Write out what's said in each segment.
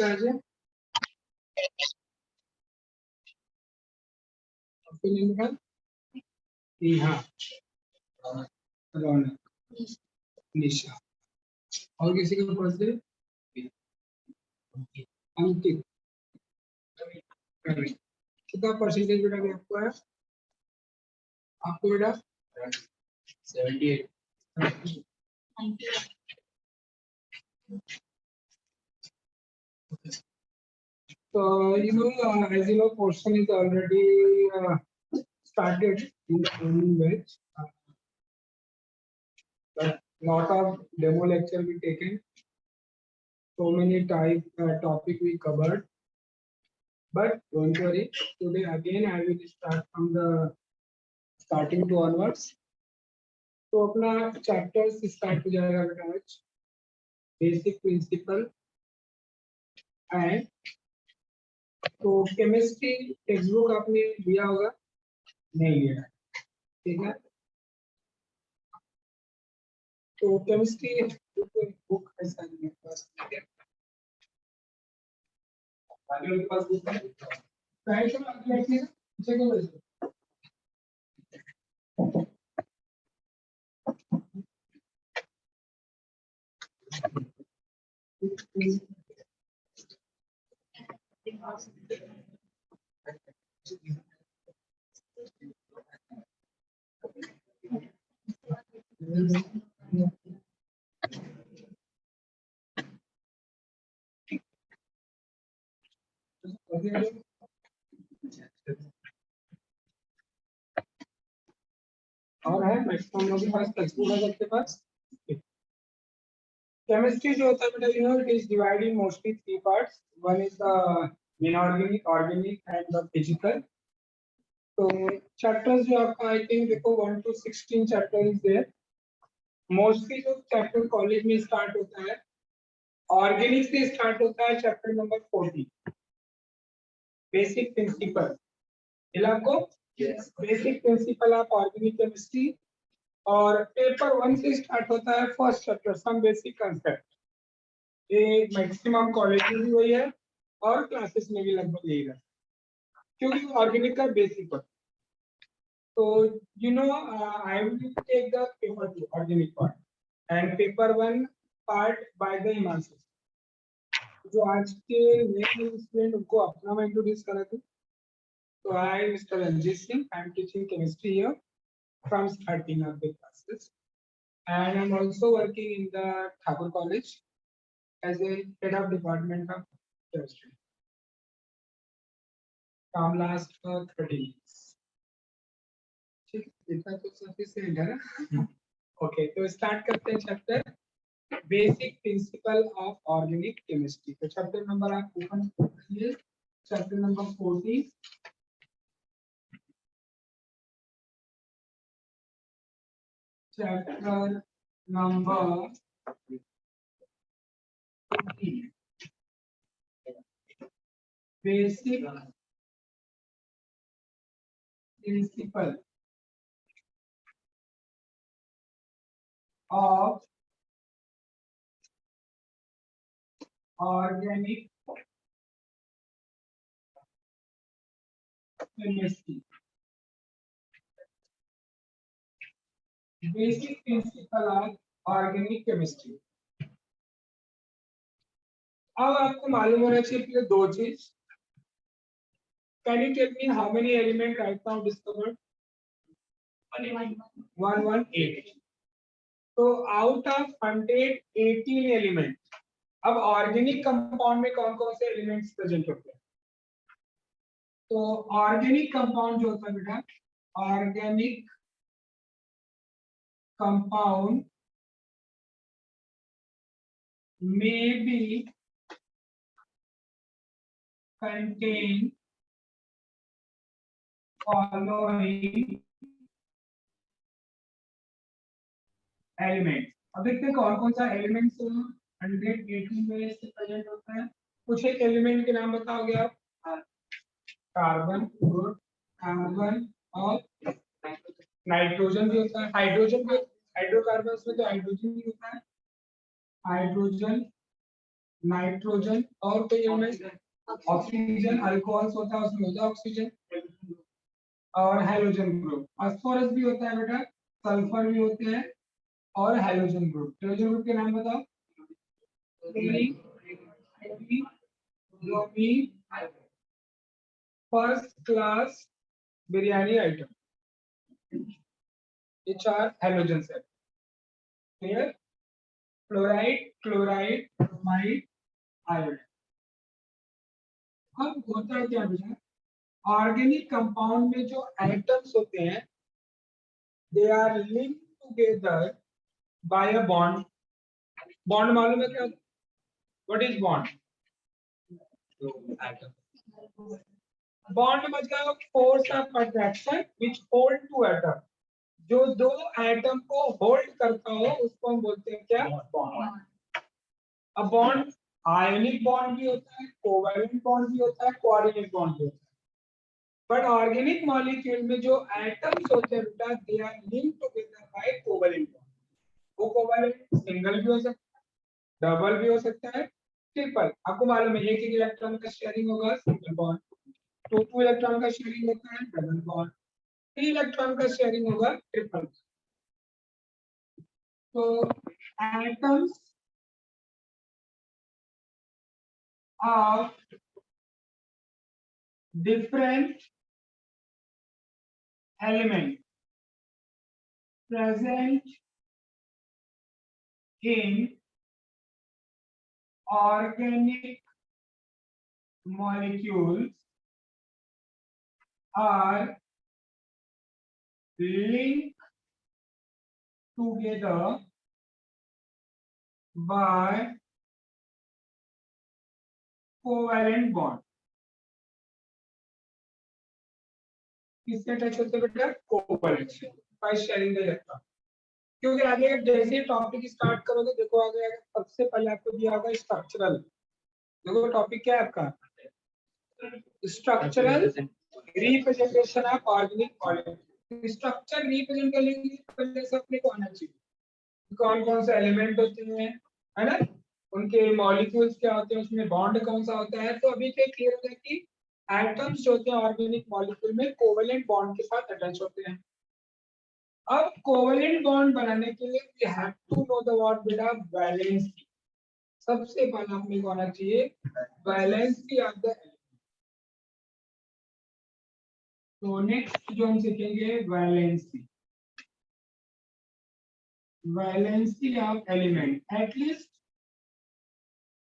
से आ जाए हाँ रौनक निशा और किसी का फर्स्ट डे अंकित कितना परसेंटेज बेटा भी आपको है आपको बेटा 78 so you know as you know portion is already started in which but lot of demo lecture we taken so many type topic we covered but don't worry today again I will start from the starting to onwards तो अपना chapters start हो जाएगा बेटा आज basic principle and तो chemistry text book आपने लिया होगा नहीं लिया ठीक है तो केमिस्ट्री बुक है सारी मेरे पास आगे मेरे पास बुक है राइट में आगे रखिए पीछे को ले और है मैक्सिमम लोगों के पास टेक्स्ट बुक है सबके पास केमिस्ट्री जो होता है बेटा you know it is divided mostly three parts one is the inorganic organic and the physical तो चैप्टर्स जो आपका आई थिंक देखो 1 to 16 chapter is there mostly जो चैप्टर कॉलेज में स्टार्ट होता है ऑर्गेनिक से स्टार्ट होता है चैप्टर नंबर 40 बेसिक प्रिंसिपल मिला आपको basic principle of organic chemistry और पेपर 1 से स्टार्ट होता है first chapter some basic concept ये मैक्सिमम कॉलेज में भी वही है और क्लासेस में भी लगभग यही है क्योंकि ऑर्गेनिक का बेसिक है तो you know I will take the paper 2 organic part and paper 1 part by the Himanshu जो आज के नए स्टूडेंट उनको अपना मैं इंट्रोड्यूस करा दूं तो I mister Ranjeet Singh I am teaching chemistry here from starting of the classes and I'm also working in the Thakur College as a head of department of chemistry from last 30 years. ठीक इतना तो sufficient है ना okay तो start करते हैं chapter basic principle of organic chemistry तो chapter number आप ओपन करिए chapter number 40 chapter number 40 basic principle of organic chemistry basic principle of organic chemistry अब आपको मालूम होना चाहिए कि दो चीज can you tell me how many element right now discovered 118 तो आउट ऑफ 118 एलिमेंट अब ऑर्गेनिक कंपाउंड में कौन कौन से एलिमेंट्स प्रेजेंट होते हैं तो ऑर्गेनिक कंपाउंड जो होता है बेटा organic compound may be contain following element अब देखते हैं कौन कौन सा एलिमेंट्स 118 में से प्रेजेंट होता है कुछ एक एलिमेंट के नाम बताओगे आप कार्बन कार्बन और नाइट्रोजन भी होता है हाइड्रोजन भी हाइड्रोकार्बन्स में तो हाइड्रोजन भी होता है हाइड्रोजन नाइट्रोजन और कोई एलिमेंट, ऑक्सीजन, अल्कोहल्स होता है उसमें होता है ऑक्सीजन और हेलोजन ग्रुप। फास्फोरस भी होता है बेटा, सल्फर भी होते हैं और हेलोजन ग्रुप। हेलोजन ग्रुप के नाम बताओ। Bromine, first class biryani item, ये 4 हेलोजन है। Clear? Fluoride, chloride, bromide, iodide. अब होता है क्या बेटा, ऑर्गेनिक कंपाउंड में जो एटम्स होते हैं they are linked together by a bond. Bond मालूम है क्या? What is bond? बॉन्ड मतलब force of attraction which hold two atom. जो दो एटम को होल्ड करता हो उसको हम बोलते हैं क्या? बॉन्ड। अब बॉन्ड आयनिक बॉन्ड भी होता है, कोवैलेंट बॉन्ड भी होता है, कोऑर्डिनेट बॉन्ड भी होता है। बट ऑर्गेनिक मॉलिक्यूल में जो एटम्स होते हैं बेटा they are linked together by covalent bond. वो कोवैलेंट सिंगल भी हो सकता है, डबल भी हो सकता है, ट्रिपल। आपको मालूम है एक इलेक्ट्रॉन का शेयरिंग होगा सिंगल बॉन्ड, टू इलेक्ट्रॉन का शेयरिंग होता है डबल बॉन्ड, 3 इलेक्ट्रॉन का शेयरिंग होगा ट्रिपल। तो atoms of different element present in organic molecules are linked together by covalent bond। किससे टच होते बेटा? कोवैलेंट से, बाय शेयरिंग द इलेक्ट्रॉन। क्योंकि आगे जैसे ही टॉपिक स्टार्ट करोगे देखो आगे सबसे पहले आपको दिया होगा स्ट्रक्चरल। देखो टॉपिक क्या है आपका? Structural representation of organic molecule. Structure represent करने के लिए पहले से अपने को आना चाहिए कौन कौन से एलिमेंट होते हैं, है ना, उनके मॉलिक्यूल्स क्या होते हैं, उसमें बॉन्ड कौन सा होता है। तो अभी क्या क्लियर हो गया कि एटम्स जो होते हैं ऑर्गेनिक मॉलिक्यूल में कोवैलेंट बॉन्ड के साथ अटैच होते हैं। अब कोवैलेंट बॉन्ड बनाने के लिए we have to know the what बेटा? वैलेंसी। सबसे पहले अपने को आना चाहिए वैलेंसी ऑफ द। तो नेक्स्ट जो हम सीखेंगे valency, valency of element, at least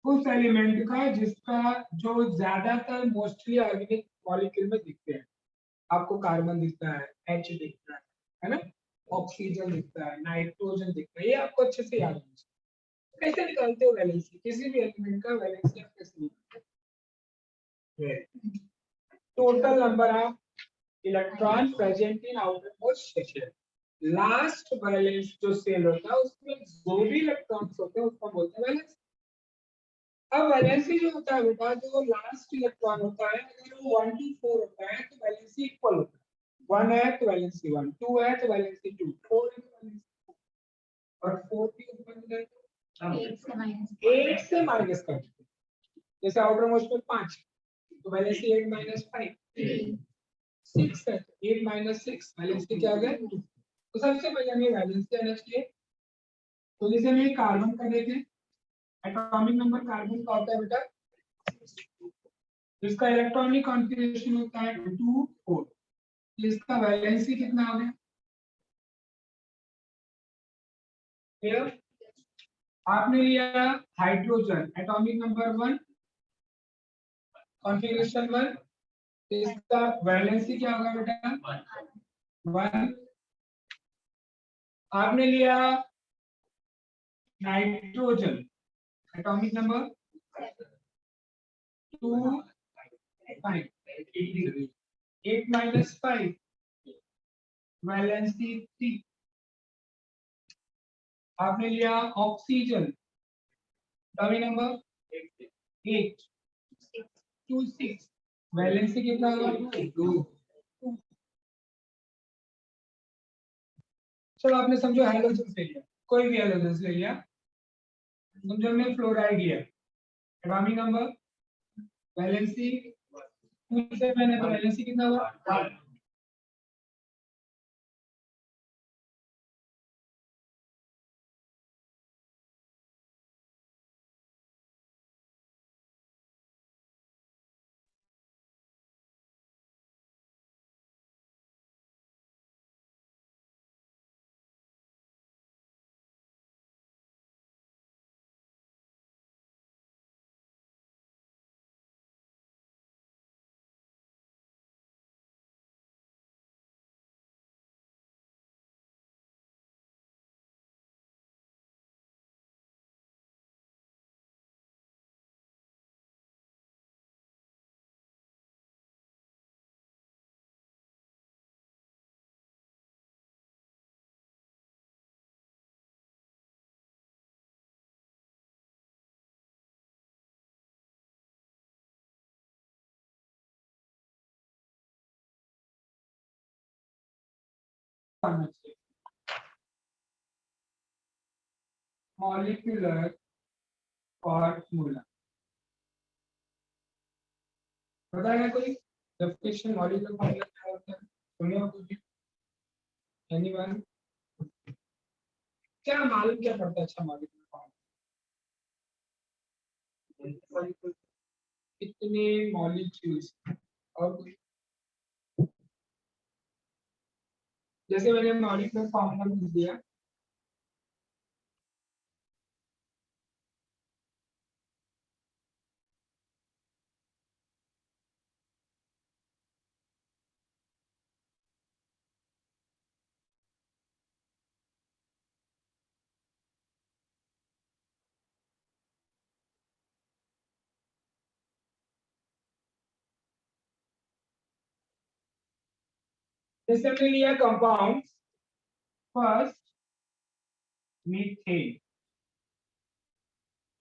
उस एलिमेंट का जिसका जो ज्यादातर मोस्टली ऑर्गेनिक मॉलिक्यूल में दिखते हैं। आपको कार्बन दिखता है, H दिखता है ना, ऑक्सीजन दिखता है, नाइट्रोजन दिखता है, ये आपको अच्छे से याद होना चाहिए। कैसे निकालते हो वैलेंसी? किसी भी एलिमेंट का वैलेंसी आप कैसे निकालते हैं? Total number of electron present in outermost shell. Last valence जो सेल होता है उसमें जो भी इलेक्ट्रॉन्स होते हैं उसको बोलते हैं वैलेंस। अब वैलेंसी जो होता है बेटा, जो लास्ट इलेक्ट्रॉन होता है अगर वो 1 to 4 होता है तो वैलेंसी इक्वल होता है। 1 है तो वैलेंसी 1, 2 है तो वैलेंसी 2, 4 है तो वैलेंसी 4, और 4 भी ऊपर है तो 8 से माइनस कर देते हैं। जैसे आउटर मोस्ट में 5 तो वैलेंसी 8 - 5 6 है तो 8 - 6 वैलेंसी क्या हो गया 2। तो सबसे पहले हमें वैलेंसी आना चाहिए। तो जैसे हम कार्बन का देखें, एटॉमिक नंबर कार्बन का होता है बेटा, इसका इलेक्ट्रॉनिक कॉन्फ़िगरेशन होता है 2 4। इसका वैलेंसी कितना हो गया? क्लियर? आपने लिया हाइड्रोजन, एटॉमिक नंबर 1, कॉन्फ़िगरेशन 1, इसका वैलेंसी क्या होगा बेटा 1। आपने लिया नाइट्रोजन, एटॉमिक नंबर 2 5, 8 - 5 वैलेंसी 3। आपने लिया ऑक्सीजन, एटॉमिक नंबर 8 2 6 वैलेंसी कितना होगा 2। चलो आपने समझो हेलोजन ले लिया, कोई भी हेलोजन ले लिया, समझो हमने फ्लोराइड लिया, एटॉमिक नंबर, वैलेंसी 27 है तो वैलेंसी कितना हुआ? मॉलिक्यूलर फॉर्मूला बताएगा कोई? डेफिनेशन मॉलिक्यूलर फॉर्मूला क्या होता है? सुनिए कुछ। एनीवन? क्या मालूम क्या पड़ता है? अच्छा मॉलिक्यूलर फॉर्मूला कितने मॉलिक्यूल्स और कुछ? जैसे मैंने मॉलिक्यूलर फॉर्मूला लिख दिया, जैसे हमने लिया कंपाउंड फर्स्ट मीथेन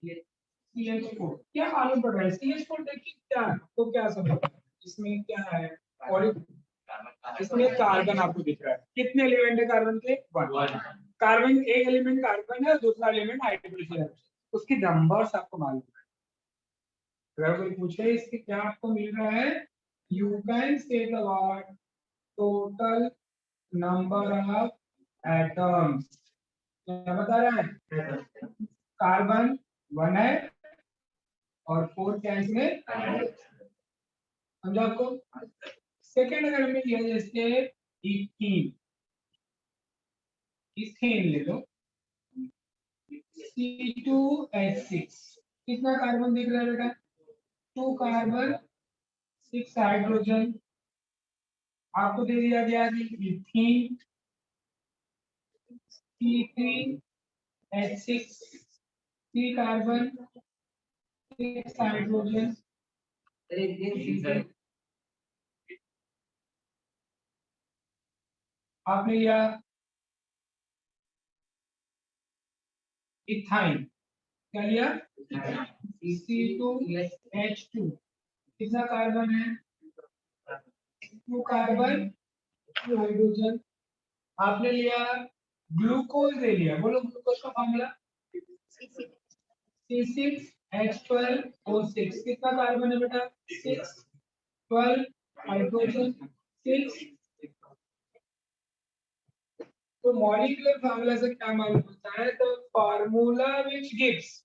CH4। क्या मालूम पड़ रहा है? CH4 देखिए क्या है, तो क्या समझ इसमें क्या है? और इसमें कार्बन आपको दिख रहा है। कितने एलिमेंट है कार्बन के? 1। कार्बन एक एलिमेंट कार्बन है, दूसरा एलिमेंट हाइड्रोजन है। उसकी नंबर्स आपको मालूम है। अगर कोई पूछे इसके क्या आपको मिल रहा है, you can say the word total number of atoms. क्या बता रहा है? कार्बन 1 है और 4 क्या इसमें? समझा आपको? सेकेंड अगर हमने लिया जैसे इथीन, इथेन ले लो, C2H6, कितना कार्बन दिख रहा है बेटा? 2 कार्बन 6 हाइड्रोजन। आपको दे दिया गया कि इथीन C3H6, 3 कार्बन 6 हाइड्रोजन। आपने लिया इथाइन, क्या लिया? C2H2, कितना कार्बन है? 2 कार्बन 2 हाइड्रोजन। आपने लिया ग्लूकोज ले लिया, बोलो ग्लूकोज का फॉर्मूला C6H12O6, कितना कार्बन है बेटा? 6, 12 हाइड्रोजन 6। तो मॉलिक्यूलर फार्मूला से क्या मालूम होता है? तो formula which gives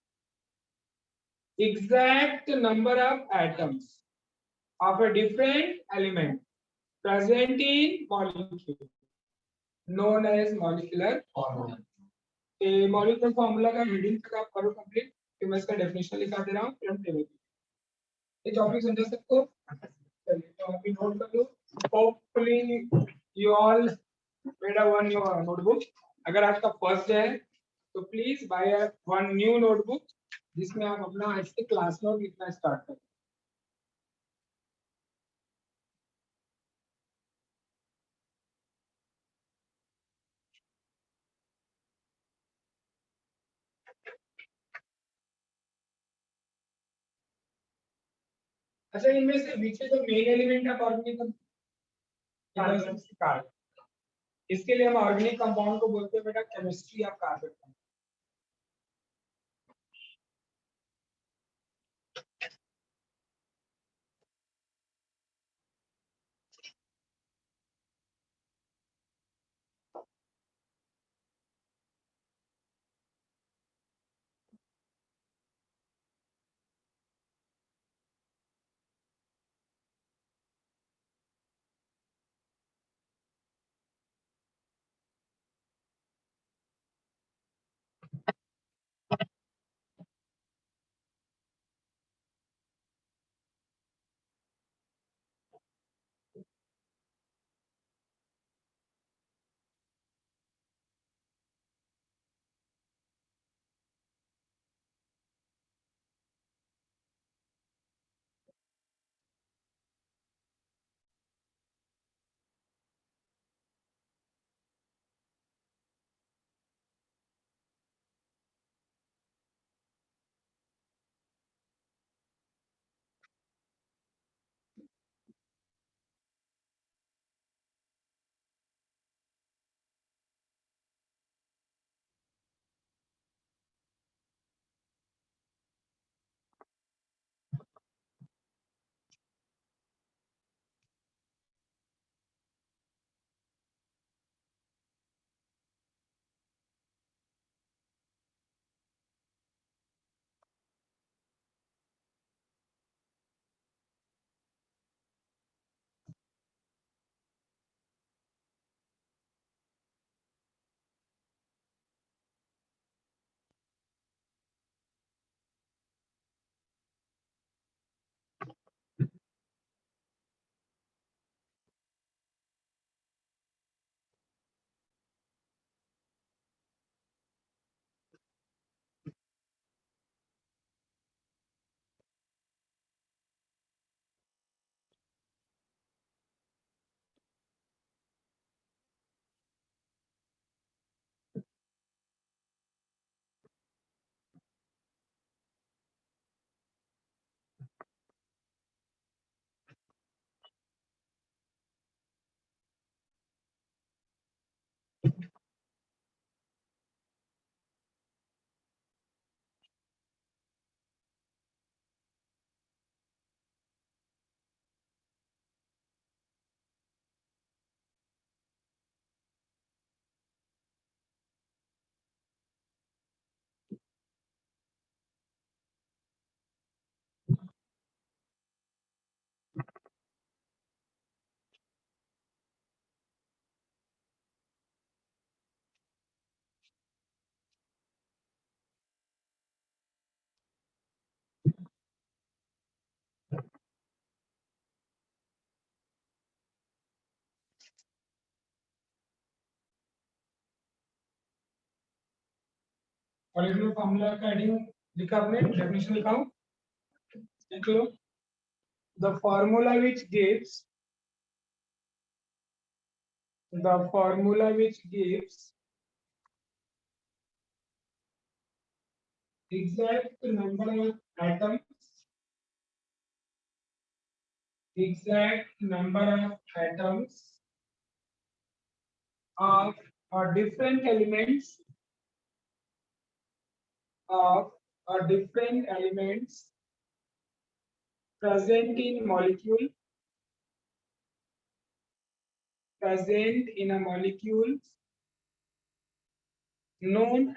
exact number of atoms of a different element present in molecule known as molecular formula। Molecular formula का हेडिंग तक आप करो कंप्लीट, फिर मैं इसका डेफिनेशन लिखा दे रहा हूँ, फिर हम टेबल ये टॉपिक समझा सबको? चलिए तो आप नोट कर लो। Hopefully you all made a one your notebook. अगर आपका फर्स्ट है तो please buy one new notebook जिसमें आप अपना ऐसे क्लास नोट लिखना स्टार्ट करें। अच्छा, इनमें से which is the main element of organic carbon. इसके लिए हम ऑर्गेनिक कंपाउंड को बोलते हैं बेटा chemistry of carbon. Molecular formula का हेडिंग लिखा आपने, डेफिनेशन लिखा हो, देख लो। The formula which gives exact number of atoms of different elements present in a molecule known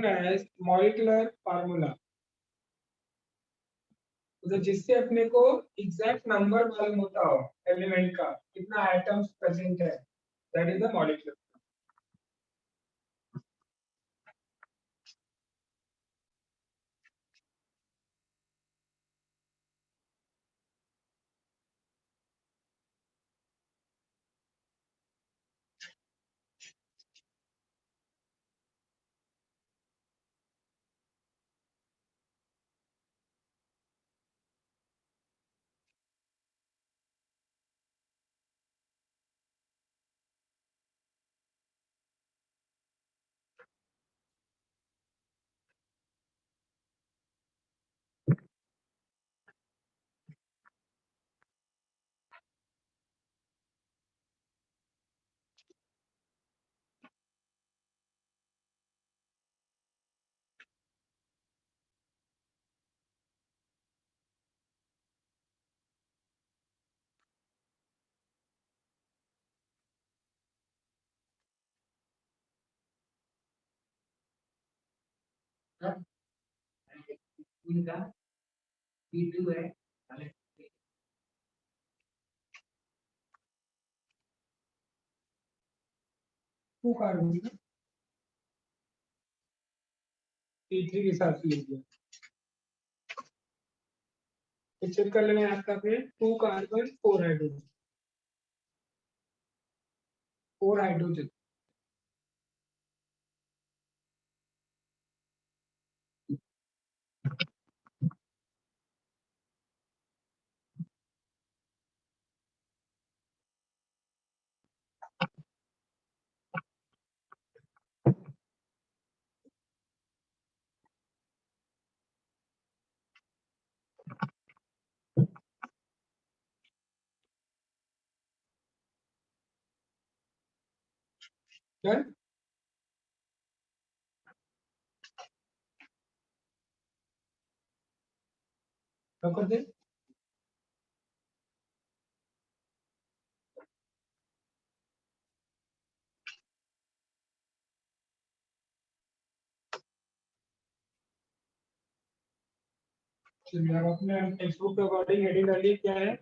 as molecular formula। तो जिससे अपने को एग्जैक्ट नंबर मालूम होता हो एलिमेंट का, कितना एटम्स प्रेजेंट है, दैट इज द मॉलिक्यूलर। इनका P2 है, टू कार्बन P3 के साथ लीजिए, तो चेक कर लेना आपका फिर 2 कार्बन 4 हाइड्रोजन, 4 हाइड्रोजन। डन। कर दे, चलिए अब अपने टेक्स्ट बुक के अकॉर्डिंग हेडिंग डालिए, क्या है?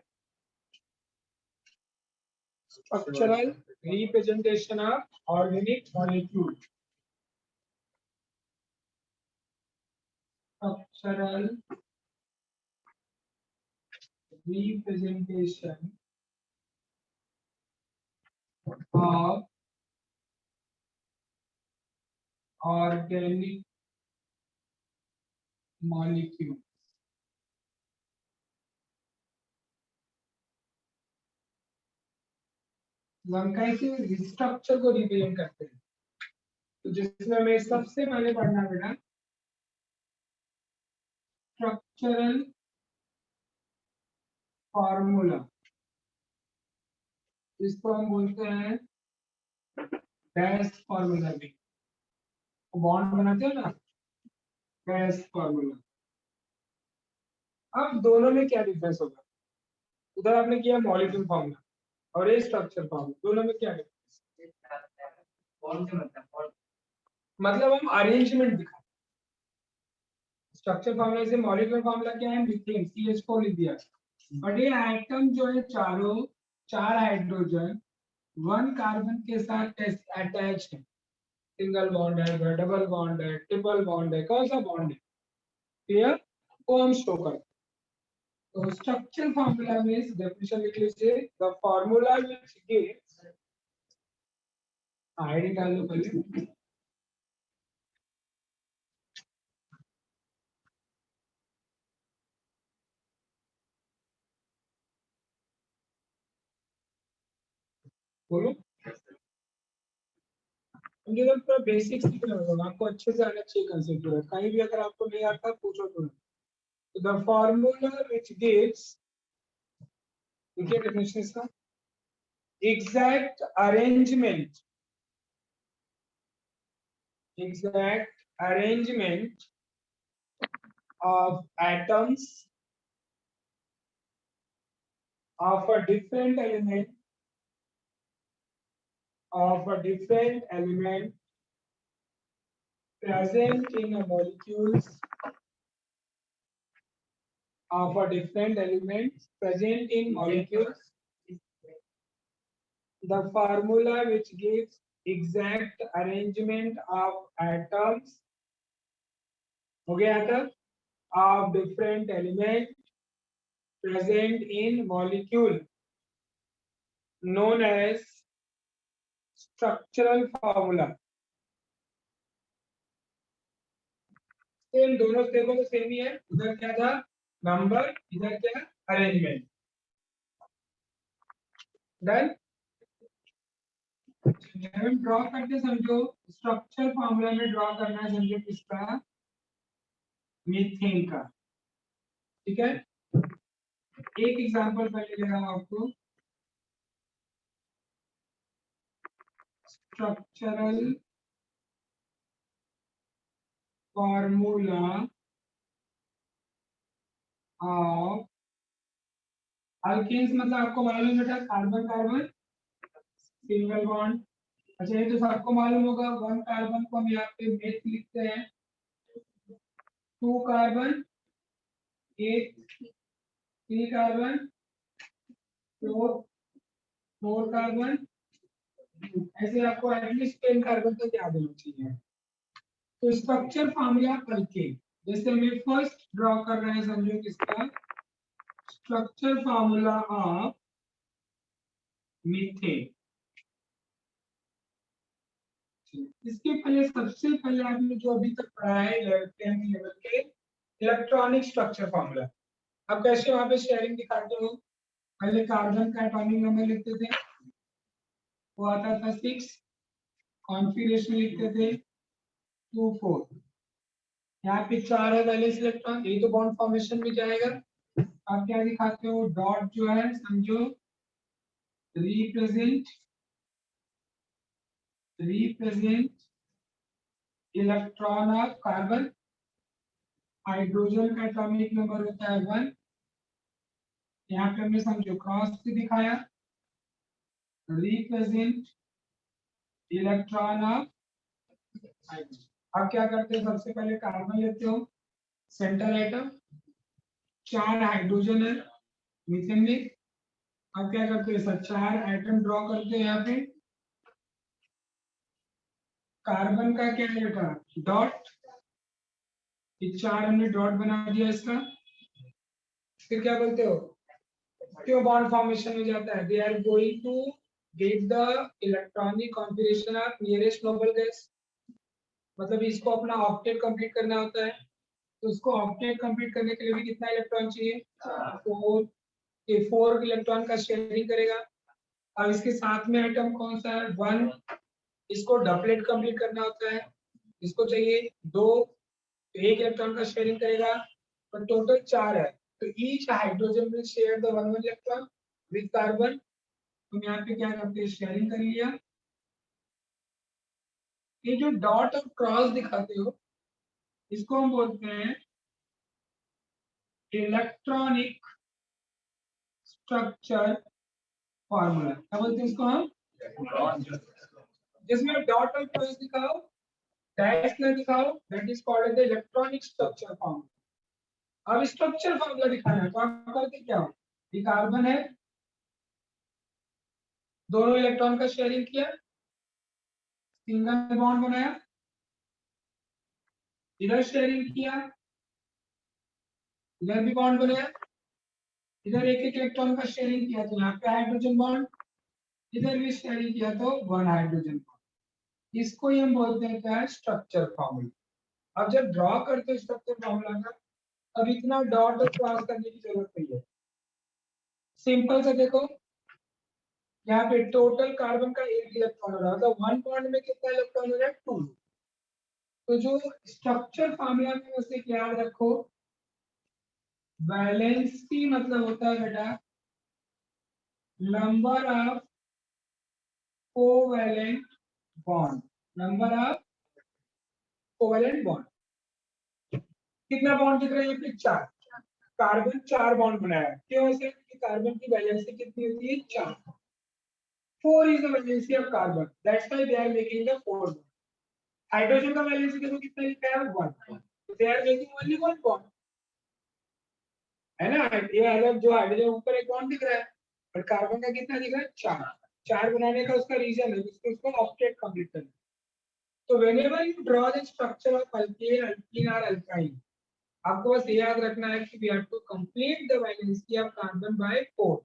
Structural representation of organic molecule. Structural representation of organic molecule. हम कैसे स्ट्रक्चर को रिप्रेजेंट करते हैं, तो जिसमें हमें सबसे पहले पढ़ना बेटा स्ट्रक्चरल फार्मूला, इसको हम बोलते हैं डैश फार्मूला भी, बॉन्ड बनाते हैं ना, डैश फार्मूला। अब दोनों में क्या डिफरेंस होगा? उधर आपने किया मॉलिक्यूल फार्मूला और ये स्ट्रक्चर फार्मूला, दोनों में क्या डिफरेंस? मतलब हम अरेंजमेंट दिखा, स्ट्रक्चर फार्मूला से मॉलिक्यूलर फार्मूला क्या है, मीथेन CH4 लिख दिया, बट ये आइटम जो है चारों, 4 हाइड्रोजन 1 कार्बन के साथ अटैच है, सिंगल बॉन्ड है, डबल बॉन्ड है, ट्रिपल बॉन्ड है, कौन सा बॉन्ड है, क्लियर, वो हम शो करते हैं। तो स्ट्रक्चर फार्मूला में डेफिनेशन लिख लीजिए, the formula which gives ID डाल दो पहले। बोलो, मुझे तो पूरा बेसिक्स सीख रहा हूँ, आपको अच्छे से आना चाहिए कंसेप्ट पूरा। कहीं भी अगर आपको नहीं आता पूछो तुरंत। द फॉर्मूला विच गिव्स, देखिए डेफिनेशन इसका, exact arrangement of atoms of a different element present in a molecules of a different element present in molecules. The formula which gives exact arrangement of atoms, हो गया था, of different element present in molecule known as structural formula. Same दोनों देखो तो same ही है, उधर क्या था नंबर, इधर क्या अरेंजमेंट। डन, हम ड्रॉ करते समझो, स्ट्रक्चर फॉर्मूला में ड्रॉ करना है समझो किसका, मीथेन का। ठीक है, एक एग्जांपल पहले ले रहा हूं आपको, स्ट्रक्चरल फॉर्मूला ऑफ अल्केन्स, मतलब आपको मालूम बेटा कार्बन कार्बन सिंगल बॉन्ड। अच्छा ये तो सबको मालूम होगा, वन कार्बन को हम यहाँ पे मेथ लिखते हैं, टू कार्बन, एक थ्री कार्बन, फोर कार्बन, ऐसे आपको एटलीस्ट 10 कार्बन तक याद होना चाहिए। तो स्ट्रक्चर फॉर्मूला करके जैसे हमें फर्स्ट ड्रॉ कर रहे हैं समझो किसका, स्ट्रक्चर फॉर्मूला ऑफ मीथेन। इसके पहले सबसे पहले आपने जो अभी तक पढ़ा है 10th लेवल के इलेक्ट्रॉनिक स्ट्रक्चर फॉर्मूला, अब कैसे वहां पे शेयरिंग दिखाते हो, पहले कार्बन का एटॉमिक नंबर लिखते थे, वो आता था 6, कॉन्फिगरेशन लिखते थे 2 4, यहाँ पे 4 है वैलेंस इलेक्ट्रॉन, ये तो बॉन्ड फॉर्मेशन में जाएगा। आप क्या दिखाते हो, डॉट जो है समझो represent electron of carbon, hydrogen का एटॉमिक नंबर होता है 1, यहाँ पे हमने समझो क्रॉस से दिखाया, रिप्रेजेंट इलेक्ट्रॉन ऑफ हाइड्रोजन। अब क्या करते हो, सबसे पहले कार्बन लेते हो सेंटर एटम, 4 हाइड्रोजन है मीथेन में। अब क्या करते हो, सर 4 एटम ड्रॉ करते हैं यहाँ पे, कार्बन का क्या है बेटा डॉट, ये 4 हमने डॉट बना दिया इसका। फिर क्या बोलते हो, क्यों बॉन्ड फॉर्मेशन में जाता है, they are going to get the electronic configuration of nearest noble gas, मतलब इसको अपना ऑक्टेट कंप्लीट करना होता है, तो उसको ऑक्टेट कंप्लीट करने के लिए भी कितना इलेक्ट्रॉन चाहिए, 4, ये 4 इलेक्ट्रॉन का शेयरिंग करेगा। अब इसके साथ में एटम कौन सा है 1, इसको डबलेट कंप्लीट करना होता है, इसको चाहिए 2, तो 1 इलेक्ट्रॉन का शेयरिंग करेगा, तो टोटल 4 है, तो each hydrogen will share the 1 electron with carbon. तुम यहाँ पे क्या करते हैं, शेयरिंग कर लिया। ये जो डॉट और क्रॉस दिखाते हो इसको हम बोलते हैं इलेक्ट्रॉनिक स्ट्रक्चर फॉर्मूला। क्या बोलते हैं इसको हम, जिसमें डॉट और क्रॉस दिखाओ डैश ना दिखाओ, that is called the electronic structure formula. अब स्ट्रक्चर फॉर्मूला दिखाना है तो आप करते क्या हो, ये कार्बन है, दोनों इलेक्ट्रॉन का शेयरिंग किया, सिंगल बॉन्ड बनाया, इधर शेयरिंग किया, इधर भी बॉन्ड बनाया, इधर एक एक इलेक्ट्रॉन का शेयरिंग किया तो यहाँ पे हाइड्रोजन बॉन्ड, इधर भी शेयरिंग किया तो 1 हाइड्रोजन बॉन्ड। इसको ही हम बोलते हैं क्या है, स्ट्रक्चर फॉर्मूला। अब जब ड्रॉ करते हैं स्ट्रक्चर फॉर्मूला का, अब इतना डॉट और क्रॉस करने की जरूरत नहीं है। सिंपल से देखो, यहाँ पे टोटल कार्बन का 1 इलेक्ट्रॉन हो रहा है, मतलब 1 बॉन्ड में कितना इलेक्ट्रॉन हो रहा है, 2। तो जो स्ट्रक्चर फॉर्मूला में उसे याद रखो, वैलेंसी मतलब होता है बेटा number of covalent bond, number of covalent bond. कितना बॉन्ड दिख रहा है, ये 4। कार्बन 4 बॉन्ड बनाया है, क्यों ऐसे, कि कार्बन की वैलेंसी कितनी होती है, 4। 4 is the valency of carbon, that's why they are making the 4 bond. Hydrogen का वैलेंसी देखो कितना लिखा है, 1, they are making only 1 bond, है ना। ये अलग जो हाइड्रोजन ऊपर एक बॉन्ड दिख रहा है, और कार्बन का कितना दिख रहा है, 4। 4 बनाने का उसका रीजन है, उसको ऑक्टेट कंप्लीट करना। तो whenever you draw the structure of alkane, alkene और अल्काइन, आपको बस ये याद रखना है कि we have to complete the valency of carbon by 4।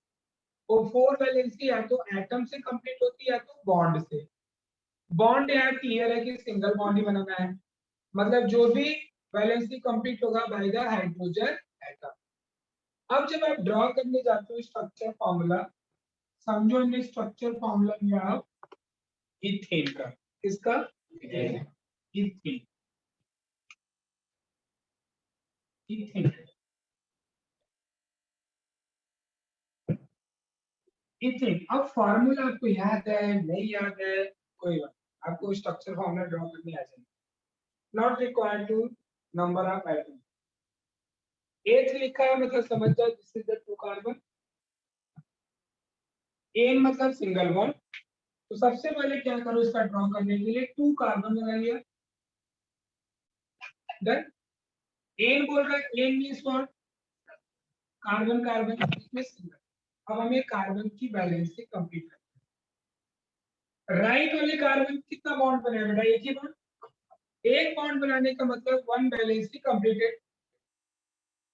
वो 4 वैलेंसी या तो एटम से कंप्लीट होती है या तो बॉन्ड से। बॉन्ड यार क्लियर है कि सिंगल बॉन्ड ही बनाना है, मतलब जो भी वैलेंसी कंप्लीट होगा बाय द हाइड्रोजन एटम। अब जब आप ड्रॉ करने जाते हो स्ट्रक्चर फॉर्मूला, समझो हमने स्ट्रक्चर फॉर्मूला लिया आप इथेन का, किसका, इथेन। इथेन इथेन अब फॉर्मूला आपको याद है नहीं याद है, कोई बात, आपको स्ट्रक्चर फॉर्मूला ड्रॉ करने आ जाए, not required to number of atom. Eth लिखा है मतलब समझ जाओ this is the 2 carbon, ane मतलब सिंगल बॉन्ड। तो सबसे पहले क्या करो, इसका ड्रॉ करने के लिए 2 कार्बन बना लिया, डन। एन बोल रहा है, ane means what, carbon carbon के बीच में सिंगल। अब हमें कार्बन की वैलेंसी कंप्लीट करनी है। राइट वाले कार्बन कितना बॉन्ड बनेगा बेटा, एक ही बॉन्ड। एक बॉन्ड बनाने का मतलब 1 वैलेंसी कंप्लीटेड।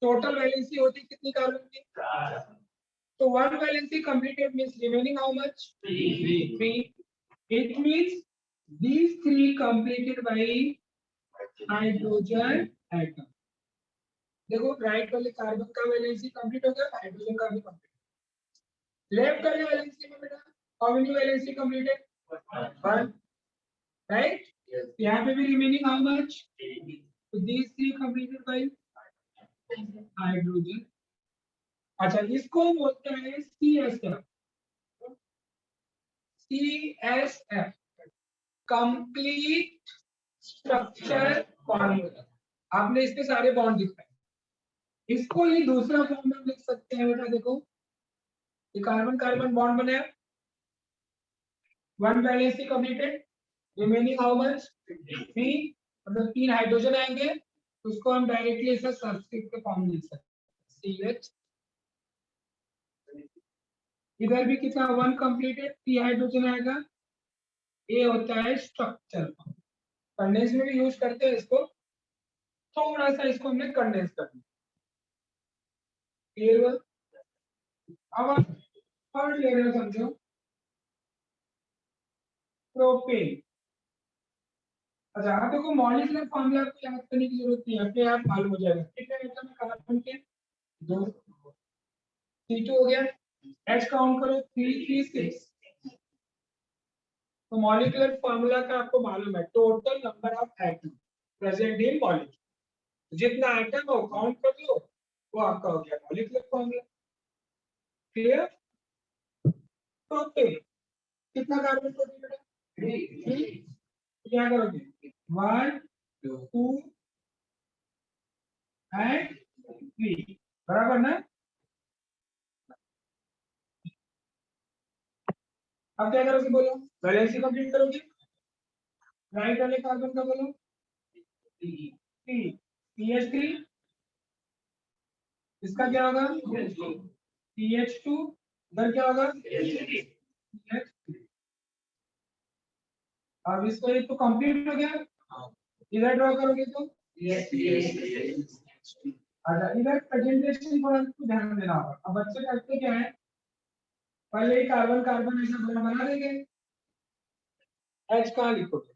टोटल वैलेंसी होती कितनी कार्बन की, तो 1 valency completed means remaining how much, 3. It means these 3 completed by hydrogen atom। देखो राइट वाले कार्बन का वैलेंसी कंप्लीट हो गया, हाइड्रोजन का भी कंप्लीट। लेफ्ट वाले वैलेंसी में बेटा how many valency completed, 1, right. यहाँ पे भी रिमेनिंग हाउ मच, तो these 3 completed by हाइड्रोजन। अच्छा इसको बोलते हैं CSF, CSF complete structure formula. आपने इसके सारे बॉन्ड दिखाए, इसको ही दूसरा फॉर्म में लिख सकते हैं बेटा। देखो ये कार्बन कार्बन बॉन्ड बने, 1 valency completed, remaining how much, 3, मतलब 3 हाइड्रोजन आएंगे, तो उसको हम डायरेक्टली ऐसा सब्स्क्रिप्ट के फॉर्म में लिख सकते हैं, CH। इधर भी कितना 1 कंप्लीटेड, 3 हाइड्रोजन आएगा, ये होता है स्ट्रक्चर फॉर्म। कंडेंस में भी यूज करते हैं इसको, थोड़ा सा इसको हमने कंडेंस कर दिया, क्लियर। अब आप थर्ड ले रहे हो, समझो प्रोपेन। अच्छा आप देखो मॉलिक्यूलर फॉर्मूला आपको याद करने की जरूरत नहीं है, अपने आप मालूम हो जाएगा। कितने एटम है कार्बन के, 2, C2 हो गया, H काउंट करो 3 3 6। तो मॉलिक्यूलर फॉर्मूला का आपको मालूम है, total number of atom present in molecule, जितना एटम हो काउंट कर लो, वो आपका हो गया मॉलिक्यूलर फॉर्मूला, क्लियर। प्रोपेन कितना कार्बन प्रोटीन बेटा, 3। क्या करोगे, 1 2 एंड 3, बराबर ना। अब क्या करोगे, बोलो वैलेंसी कंप्लीट करोगे, राइट वाले कार्बन का बोलो, 3 CH3, इसका क्या होगा, CH2, इधर क्या होगा, CH3। अब इसको ये तो कंप्लीट हो गया, इधर ड्रॉ करोगे तो अच्छा, इधर प्रेजेंटेशन पर ध्यान देना होगा। अब बच्चे करते क्या है, पहले कार्बन कार्बन ऐसा बना देंगे, H कहाँ लिखोगे,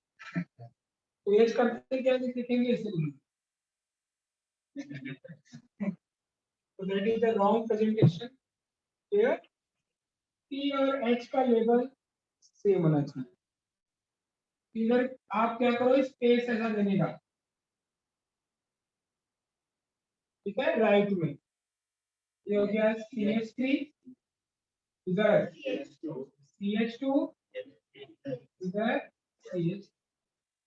तो एज करते क्या लिखेंगे इसे तो that is the wrong presentation here P और एच का लेवल सेम होना चाहिए इधर आप क्या करो स्पेस ऐसा देने का ठीक है राइट में ये हो गया CH3 इधर CH2 इधर CH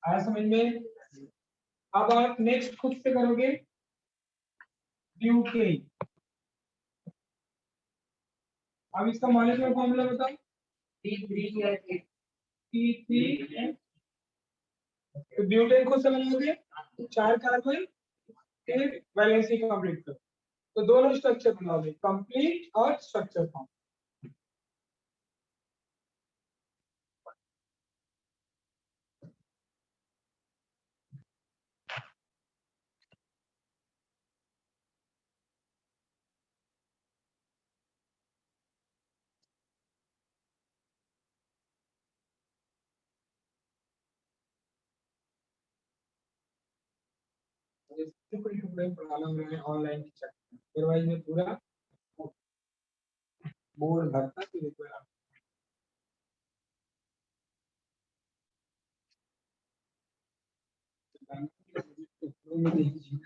आया समझ में अब आप नेक्स्ट खुद से करोगे ब्यूटेन अब इसका मॉलिक्यूलर फॉर्मूला बताओ T3 तो ब्यूटेन खुद से बनाओगे 4 कार्बन फिर वैलेंसी कंप्लीट करो तो दोनों स्ट्रक्चर बनाओगे कंप्लीट और स्ट्रक्चर फॉर्म टुकड़े टुकड़े पढ़ाना मैंने ऑनलाइन की चेक अदरवाइज मैं पूरा बोर्ड भरता फिर एक बार में देखिए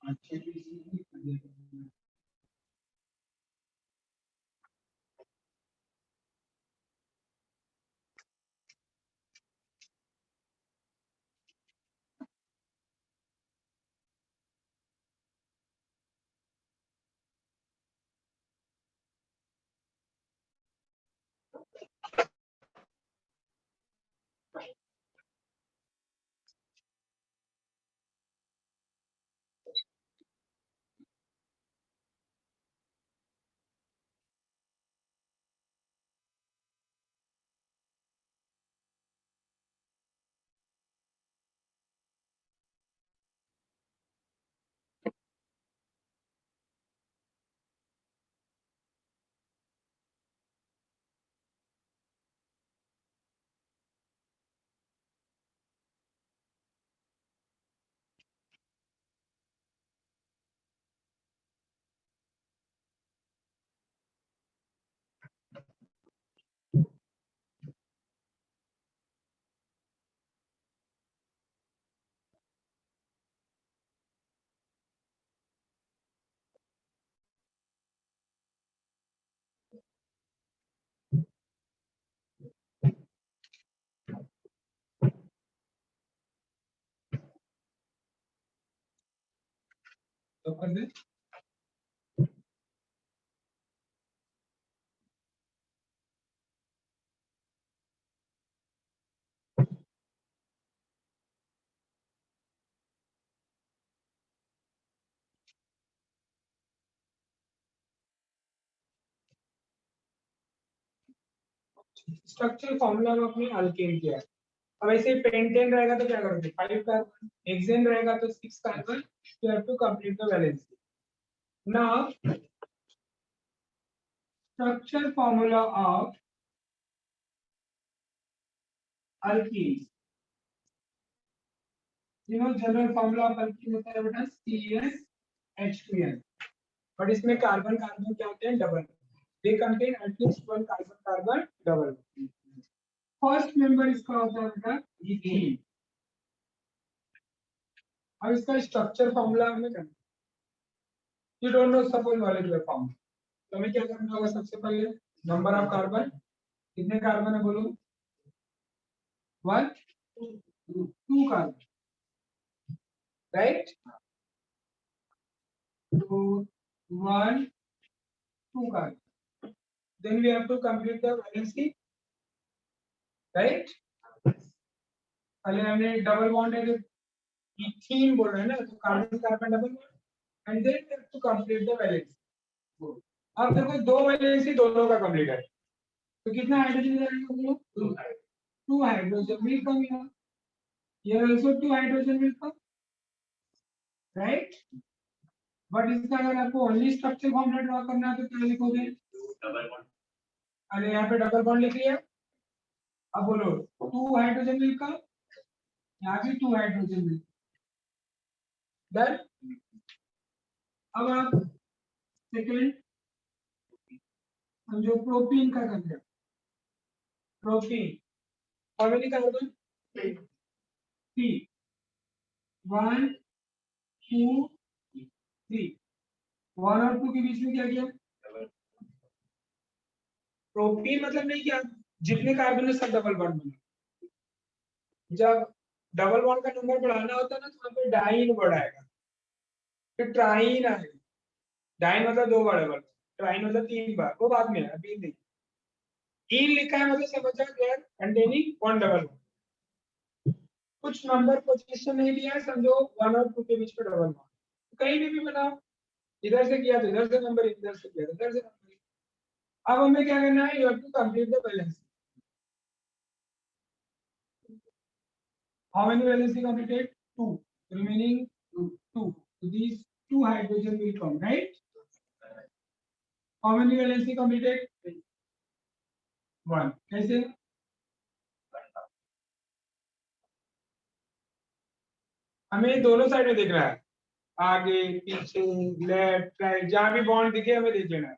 अच्छे तो कर दे स्ट्रक्चरल फॉर्मूला हम अपने अल्केन किया है। अब ऐसे पेंटेन रहेगा तो क्या करोगे, 5 कार्बन, हेक्सेन रहेगा तो 6 carbon, you have to complete the valency. Now structure formula of alkenes, you know general formula of alkene होता है बेटा CH2N, बट इसमें कार्बन कार्बन क्या होते हैं, double, they contain at least one carbon carbon double. First member इसका होता है बेटा इथीन। अब इसका स्ट्रक्चर फॉर्मूला हमें करना, you don't know suppose molecular formula, तो हमें क्या करना होगा, सबसे पहले नंबर ऑफ कार्बन, कितने कार्बन है बोलो, 1 2 कार्बन, राइट, तो 1 2 carbon, then we have to complete the valency, right? पहले हमने डबल बॉन्ड है, इथीन बोल रहे हैं ना, तो carbon carbon double bond, and then we have to complete the valency। अब देखो दो वैलेंसी दोनों का कंप्लीट है, तो कितना हाइड्रोजन जाएगा, 2 hydrogen will come here, here also 2 hydrogen will come, right. But इसका अगर आपको ओनली स्ट्रक्चर फॉर्मूला ड्रॉ करना है तो क्या लिखोगे, डबल बॉन्ड, अरे यहाँ पे डबल बॉन्ड लिख लिया। अब बोलो 2 हाइड्रोजन विल कम, यहाँ भी 2 हाइड्रोजन विल, डन। अब आप सेकेंड समझो, प्रोपीन का कंसेप्ट, प्रोपीन और मेरी कार्बन 3, 1 2 3, 1 और 2 के बीच में क्या किया, प्रोपीन मतलब नहीं किया, जितने कार्बन है सब डबल बॉन्ड बना। जब डबल बॉन्ड का नंबर बढ़ाना होता है ना, तो वहां पे डाइन वर्ड आएगा, फिर ट्राइन आएगा, डाइन मतलब 2 बार डबल, ट्राइन मतलब 3 बार, वो बाद में है, अभी नहीं। इन लिखा है मतलब समझा गया, कंटेनिंग 1 डबल, कुछ नंबर पोजीशन नहीं दिया है, समझो 1 और 2 के बीच में डबल बॉन्ड, कहीं भी बनाओ, इधर से किया तो इधर से नंबर, इधर से किया तो इधर से नंबर। अब हमें क्या करना है, you have to complete the balance. How many valency completed? 2. Remaining 2. So these 2 hydrogen will come, right? How many valency completed? 1. कैसे? हमें दोनों साइड में देखना है, आगे पीछे लेफ्ट राइट, जहां भी बॉन्ड दिखे हमें देख लेना है।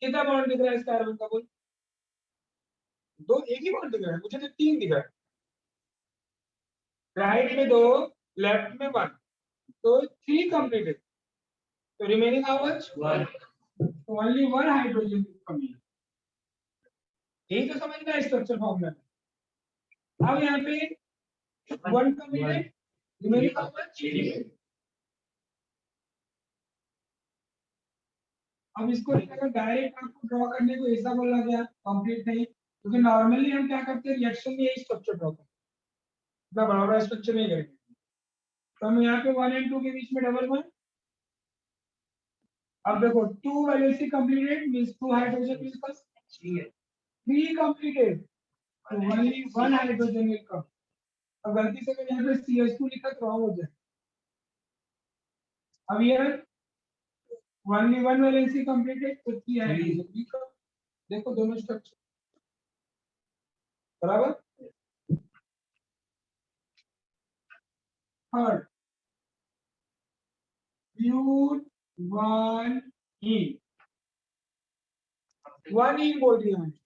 कितना बॉन्ड दिख रहा है इस कार्बन का, बोल, 2, एक ही बॉन्ड दिख रहा है, मुझे तो 3 दिख रहा है, राइट में 2, लेफ्ट में 1, तो 3 कंप्लीटेड, तो remaining how much, 1, only 1 hydrogen कमी, यही तो समझना है स्ट्रक्चर फॉर्मूला में। अब यहाँ पे 1 कंप्लीटेड, रिमेनिंग हाउ मच, अब इसको अगर डायरेक्ट आपको ड्रॉ करने को ऐसा बोला गया कंप्लीट नहीं, क्योंकि नॉर्मली हम क्या करते हैं, रिएक्शन में यही स्ट्रक्चर ड्रॉ करते हैं, इतना बड़ा बड़ा स्ट्रक्चर नहीं करेंगे। तो हम यहाँ पे 1 और 2 के बीच में डबल बॉन्ड, अब देखो 2 valency completed means 2 hydrogen will come, 3 completed तो ओनली 1 हाइड्रोजन विल कम। अब गलती से मैंने यहाँ पे CH2 लिखा तो रॉन्ग हो जाए। अब यार ओनली 1 वैलेंसी कंप्लीटेड तो 3 हाइड्रोजन विल कम, देखो दोनों स्ट्रक्चर बराबर। थर्ड ब्यूट 1 ई बोल दिया मैंने,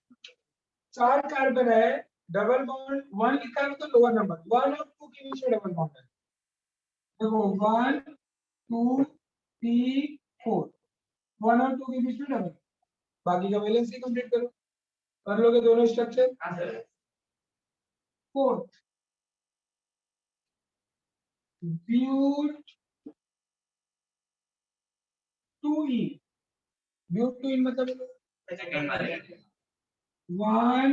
4 कार्बन है, डबल बॉन्ड 1 लिखा है तो लोअर नंबर, 1 और 2 के बीच में डबल बॉन्ड है, देखो 1 2 3 4, 1 और 2 के बीच में डबल, बाकी का वैलेंसी कंप्लीट करो, कर लोगे दोनों स्ट्रक्चर। फोर्थ ब्यूट 2e, ब्यूट 2e मतलब 1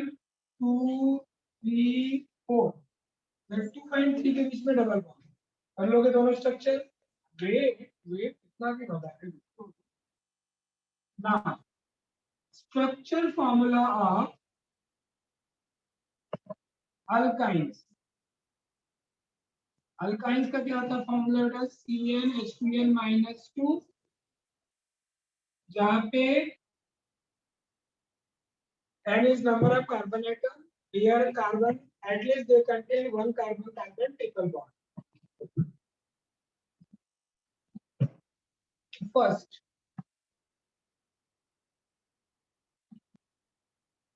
2 3 4, 2.3 के बीच में डबल बॉन्ड, कर लोगे दोनों स्ट्रक्चर। वेट वेट इतना क्यों होता है ना, structure formula of alkynes, alkynes का क्या होता है फॉर्मूला बेटा, CnH2n-2, जहाँ पे n is number of carbon atom, here carbon at least they contain one carbon carbon triple bond. First,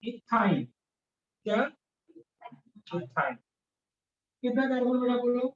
ethyne, क्या इथाइन, कितना कार्बन बेटा बोलो,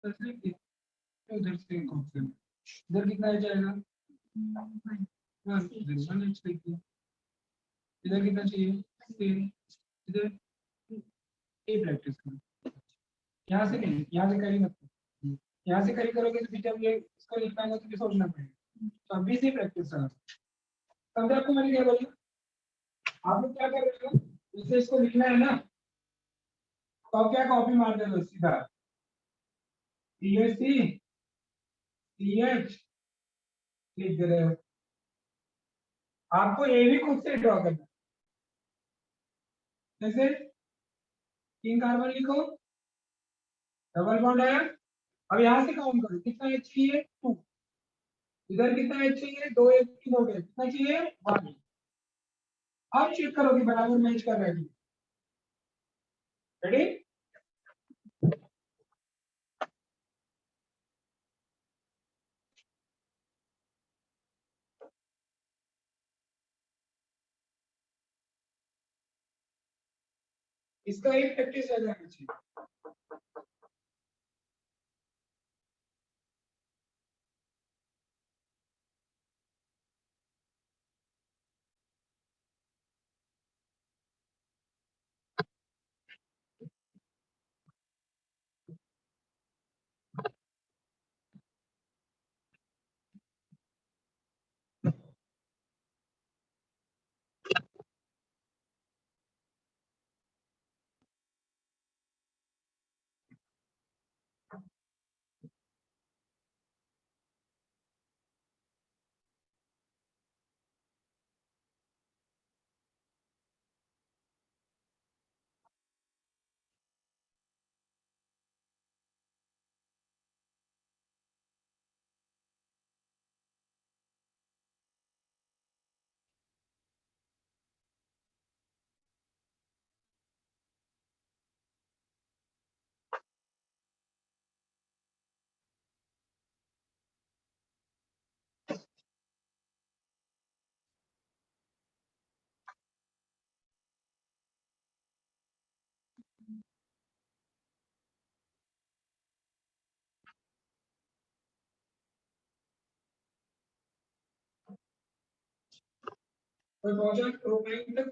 उधर से इधर कितना आ जाएगा? इधर कितना चाहिए? इधर ये प्रैक्टिस करो। यहाँ से नहीं, यहाँ से करी मत करो। यहाँ से करी करोगे तो जब ये इसको लिखना है तो सोचना पड़ेगा। तो अभी से प्रैक्टिस करो। समझ आपको मैंने क्या बोला? आप लोग क्या कर रहे हो? जैसे इसको लिखना है ना, तो आप क्या कॉपी मार दे दो सीधा CSC CH लिख दे रहे हो। आपको ये भी खुद से ड्रॉ करना। जैसे 3 कार्बन लिखो, डबल बॉन्ड आया। अब यहाँ से काउंट करो कितना H चाहिए? 2। इधर कितना H चाहिए? 2 1 3 हो गए, कितना चाहिए? 1। अब चेक करो कि बराबर मैच कर रहा है। रेडी? इसका एक प्रैक्टिस रह जाना चाहिए। कोई पहुंचा प्रोपाइन तक?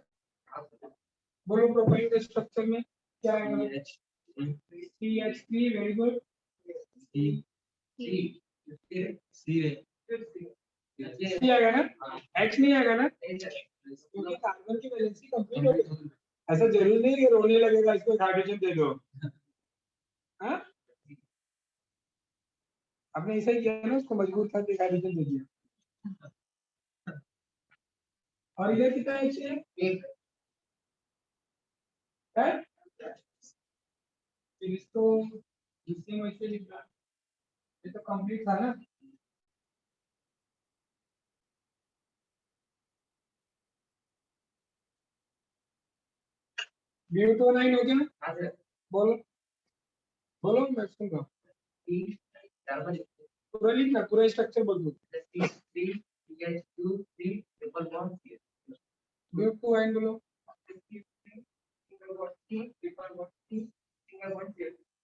बोलो प्रोपाइन के स्ट्रक्चर में क्या है? CH3 very good. सी आएगा ना? H नहीं आएगा ना? क्योंकि कार्बन की वैलेंसी कंप्लीट हो गई। ऐसा जरूरी नहीं कि रोने लगेगा इसको हाइड्रोजन दे दो। हाँ, आपने ऐसा ही किया ना, उसको मजबूर करके हाइड्रोजन दे दिया। और इधर कितना H है? 1 है। फिर इसको इसी में से लिखना। ये तो कंप्लीट था ना? ब्यूटोनाइन हो गया। बोलो बोलो, मैं सुनूंगा। पूरा लिखना, पूरा स्ट्रक्चर बोल दो। ब्यूटोनाइन बोलो।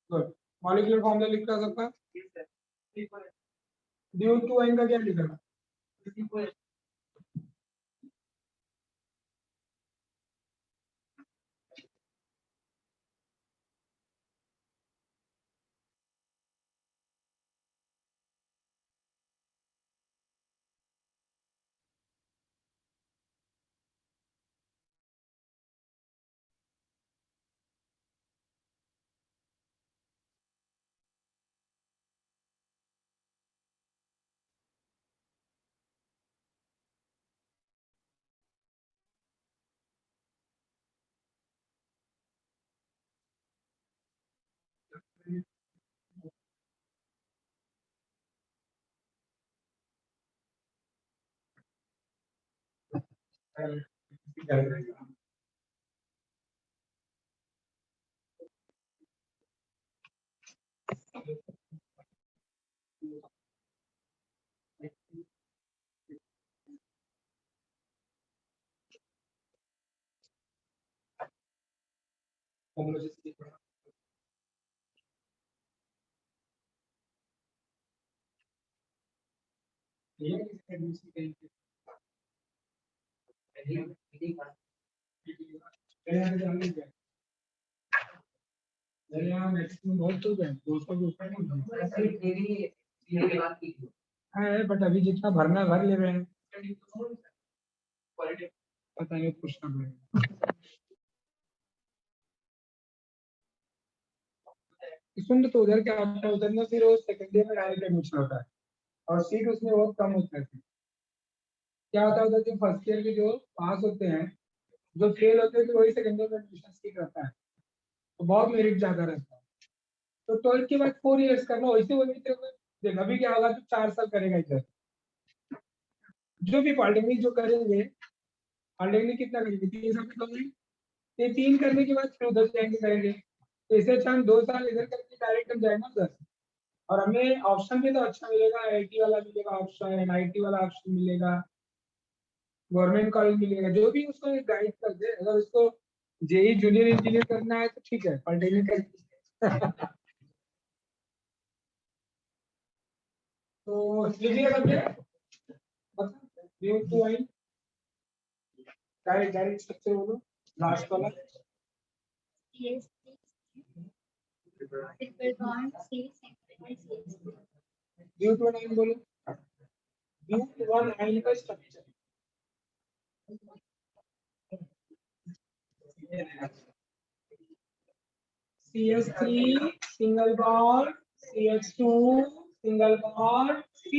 गुड। मॉलिक्यूलर फॉर्मूला लिखा सबका? ब्यूटोनाइन का क्या लिखा? मैक्सिमम बहुत तो 200 के ऊपर है, बट अभी जितना भरना भर ले रहे हैं, पता नहीं पूछना पड़ेगा। इसमें तो उधर क्या होता है, उधर ना फिर वो सेकंड ईयर में डायरेक्ट एडमिशन होता है और सीट उसमें बहुत कम होता है। क्या होता है उधर जो फर्स्ट ईयर के जो पास होते हैं, जो फेल होते हैं, तो वही सेकंड ईयर में एडमिशन सीट रहता है, तो बहुत मेरिट ज्यादा रहता है। तो 12th के बाद 4 इयर्स करना, वैसे वही देख अभी क्या होगा, तो 4 साल करेगा इधर। जो भी पॉलिटेक्निक जो करेंगे, पॉलिटेक्निक कितना करेंगे, 3 साल करेंगे, ये 3 करने के बाद फिर उधर जाएंगे करेंगे। तो इससे अच्छा हम 2 साल इधर करके डायरेक्ट हम जाएंगे उधर, और हमें ऑप्शन भी तो अच्छा मिलेगा, आईटी वाला मिलेगा ऑप्शन, एनआईटी वाला ऑप्शन मिलेगा, गवर्नमेंट कॉलेज मिलेगा, जो भी उसको गाइड कर दे। अगर उसको जेई जूनियर इंजीनियर करना है तो ठीक है, पॉलिटेक्निक तो लीजिए subject Q two I direct structure बोलो, लास्ट वाला व्यू टू नाइन बोलो, व्यू वन नाइन का structure CH3 single bond, CH2 single bond, C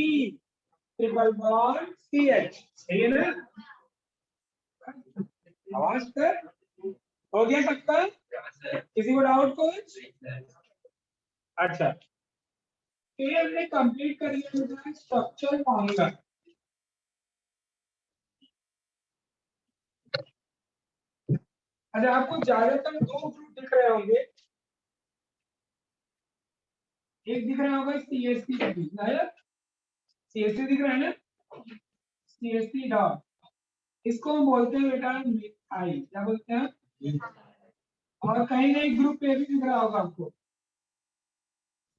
triple bond, CH, सही है ना? आवाज कर हो गया सबका? किसी को डाउट कुछ? अच्छा, फिर हमने कंप्लीट कर लिया स्ट्रक्चर फॉर्मूला। अच्छा, आपको ज्यादातर 2 ग्रुप दिख रहे होंगे, एक दिख रहा होगा CH3 CH3 दिख रहा है ना, CH3 डॉट, इसको हम बोलते हैं बेटा मिथाइल, क्या बोलते हैं? और कहीं ना एक ग्रुप पे भी दिख रहा होगा आपको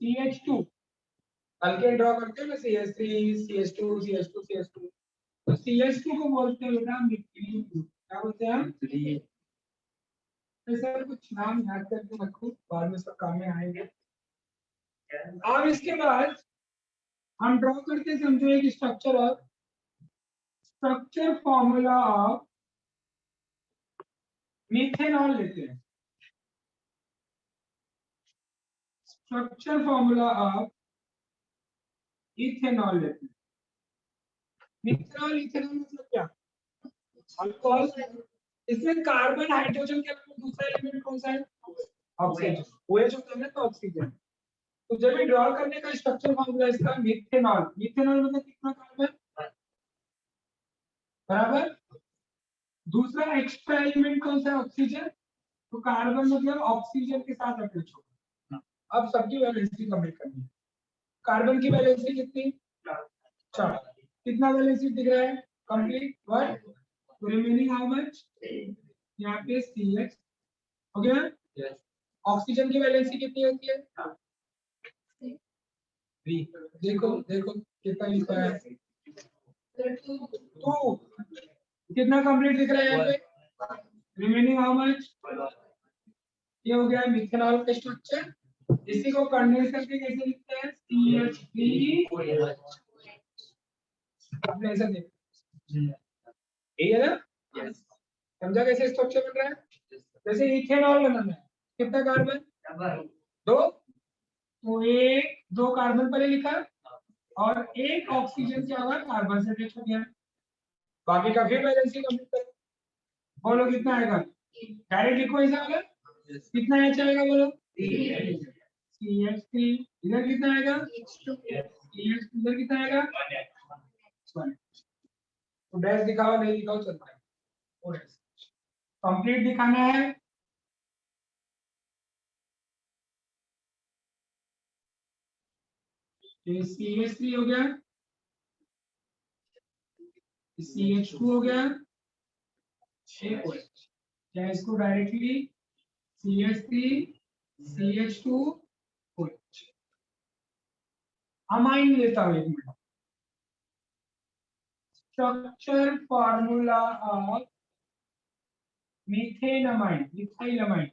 CH2, हल्के ड्रॉ करते हैं ना, CH3 CH2 CH2 CH2, तो CH2 को बोलते हैं बेटा मिथाइल ग्रुप, क्या बोलते हैं? तो सर कुछ नाम याद करके रखो, बाद में सब काम में आएंगे। अब इसके बाद हम ड्रॉ करके समझो एक स्ट्रक्चर फॉर्मूला ऑफ मीथेनॉल लेते हैं। स्ट्रक्चर फॉर्मूला ऑफ इथेनॉल लेते हैं। मिथेनॉल इथेनॉल मतलब क्या? अल्कोहल। इसमें कार्बन हाइड्रोजन के अलावा दूसरा एलिमेंट कौन सा है? ऑक्सीजन। OH होता है ना, तो ऑक्सीजन। तो जब भी ड्रॉ करने का स्ट्रक्चर फॉर्मूला इसका मिथेनॉल, मिथेनॉल मतलब कितना कार्बन बराबर, दूसरा एक्स्ट्रा एलिमेंट कौन सा है? ऑक्सीजन। तो कार्बन मतलब ऑक्सीजन के साथ अटैच होगा। अब सबकी वैलेंसी कंप्लीट करनी है। कार्बन की वैलेंसी कितनी? 4। कितना वैलेंसी दिख रहा है? कंप्लीट 1। तो रिमेनिंग हाउ मच? यहाँ पे CH हो गया। ऑक्सीजन की वैलेंसी कितनी होती है? 3। देखो देखो कितना लिखा है, 2। कितना कंप्लीट दिख रहा है यहाँ पे? Remaining how much? ये हो गया मिथेनॉल का स्ट्रक्चर। इसी को कंडेंस करके कैसे लिखते हैं? CH3, आपने ऐसा देखा यही है ना? समझा कैसे स्ट्रक्चर बन रहा है? जैसे इथेनॉल बनाना है, कितना कार्बन? 2। तो एक 2 कार्बन पहले लिखा और एक ऑक्सीजन क्या होगा? कार्बन से अटैच हो गया। बाकी का फिर वैलेंसी कंप्लीट करो, बोलो कितना आएगा? डायरेक्ट लिखो ऐसा वाला, कितना एच आएगा बोलो? CH3। इधर कितना आएगा? CH, इधर कितना आएगा? 1। तो डैश दिखाओ, नहीं दिखाओ चलता है, कंप्लीट दिखाना है। CH3 हो गया, CH2 हो गया, क्या इसको directly CH3 CH2 OH। Amine लेता हूं एक मिनट, structure formula of मिथाइलमाइन।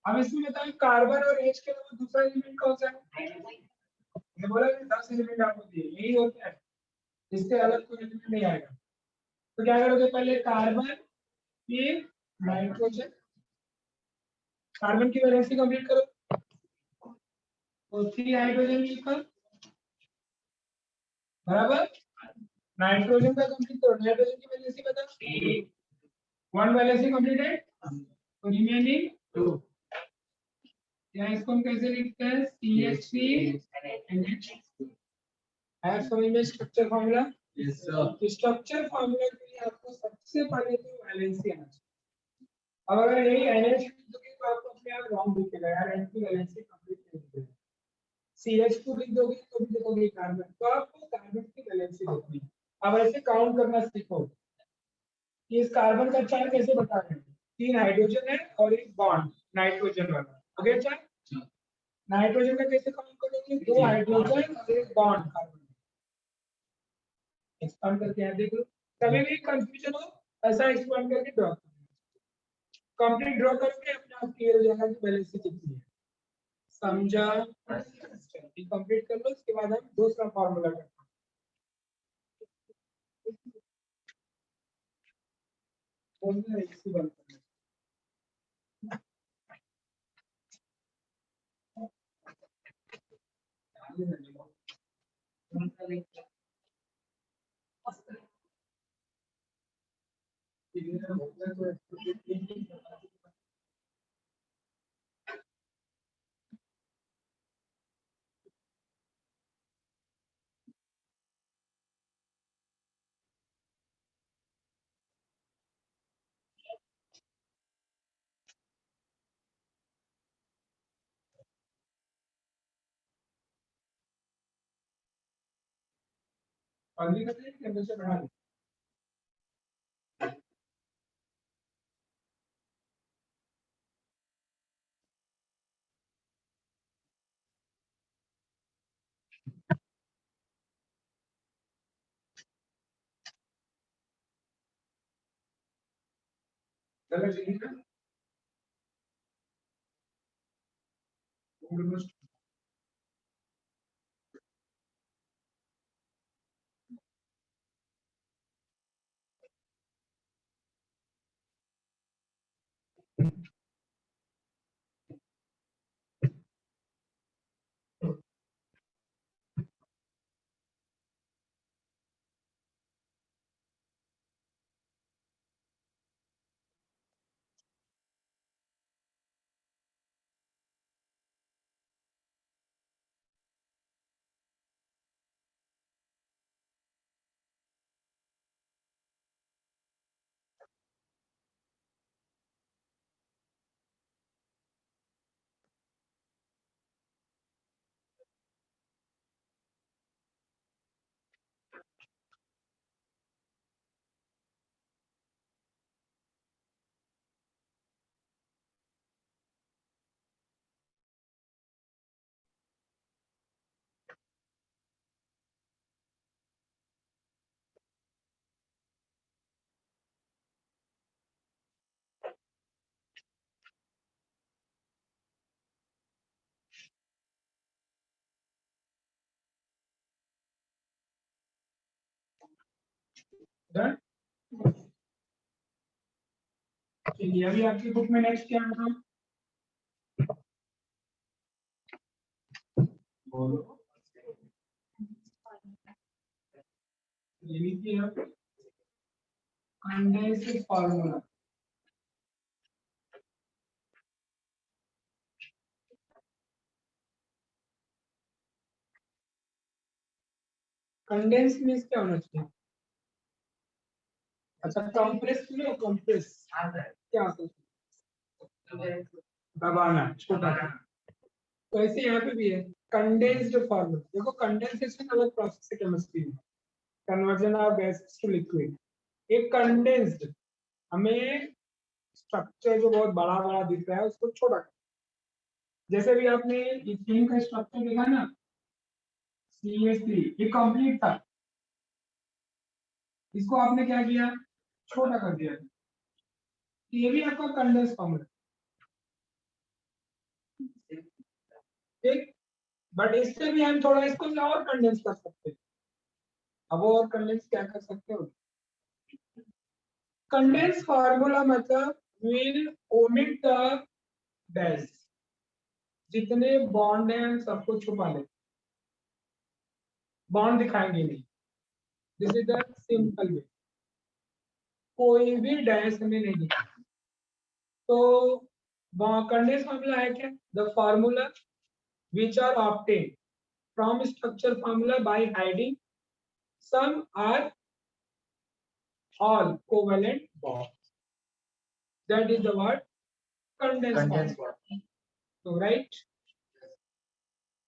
अब इसमें बताओ कार्बन और H के अलावा दूसरा एलिमेंट कौन सा है? मैंने बोला कि 10 एलिमेंट आपको दिए, यही होता है, इससे अलग कोई एलिमेंट नहीं आएगा। तो क्या करोगे, पहले कार्बन फिर नाइट्रोजन, कार्बन की वैलेंसी कंप्लीट करो तो 3 हाइड्रोजन इक्वल बराबर नाइट्रोजन का कंप्लीट करो, नाइट्रोजन की वैलेंसी बता, 1 वैलेंसी कंप्लीटेड तो रिमेनिंग 2। या इसको हम कैसे लिखते हैं, CH3NH। है समझ में structure formula? Yes sir. Structure formula के लिए आपको सबसे पहले तो वैलेंसी आना चाहिए। अब अगर यही NH लिख दोगे तो आपको अपने आप रॉन्ग दिखेगा यार, N की वैलेंसी कंप्लीट नहीं दिखेगी। CH2 लिख दोगे तो भी देखोगे कार्बन, तो आपको कार्बन की वैलेंसी देखनी है। अब ऐसे काउंट करना सीखो कि इस कार्बन का चार्ज कैसे बता रहे हैं, 3 हाइड्रोजन है और एक बॉन्ड नाइट्रोजन वाला, ओके चार। नाइट्रोजन का कैसे काउंट करोगे, 2 हाइड्रोजन और एक बॉन्ड कार्बन। एक्सपांड करके यहाँ देख लो, कभी भी कंफ्यूजन हो ऐसा एक्सपांड करके ड्रॉ करो, कंप्लीट ड्रॉ करके अपने आप क्लियर हो जाएगा कि वैलेंसी कितनी है। समझा? कंप्लीट कर लो, उसके बाद हम दूसरा फार्मूला करते हैं। अगली करते हैं टेम्परेचर बढ़ा दें। चलो जी ना, ऑलमोस्ट डन। चलिए अभी आपकी बुक में नेक्स्ट क्या होगा, बोलो। ये लिखिए आप, कंडेंस्ड फार्मूला। कंडेंस मींस क्या होना चाहिए? अच्छा कंप्रेस नहीं, कंप्रेस क्या होता है? दबाना, छोटा सा। तो ऐसे यहाँ पे भी है कंडेंस्ड फॉर्म। देखो कंडेंसेशन अलग प्रोसेस है केमिस्ट्री में, conversion of gases to liquid. एक कंडेंस्ड हमें स्ट्रक्चर जो बहुत बड़ा बड़ा दिख रहा है उसको छोटा कर, जैसे भी आपने इथेन का स्ट्रक्चर देखा ना, CH3 ये कंप्लीट था, इसको आपने क्या किया, छोटा कर दिया। ये भी आपका कंडेंस फॉर्मूला, ठीक। बट इससे भी हम थोड़ा इसको और कंडेंस कर सकते हैं। अब वो और कंडेंस क्या कर सकते हो, कंडेंस फार्मूला मतलब विल ओमिट द डैश, जितने बॉन्ड हैं हम सबको छुपा लेते, बॉन्ड दिखाएंगे नहीं। This is the simple way, कोई भी डैश हमें नहीं दिखा। तो कंडेंस फार्मूला है क्या, the formula which are obtained from structure formula by hiding some or all covalent bonds. That is the word condense formula. So right,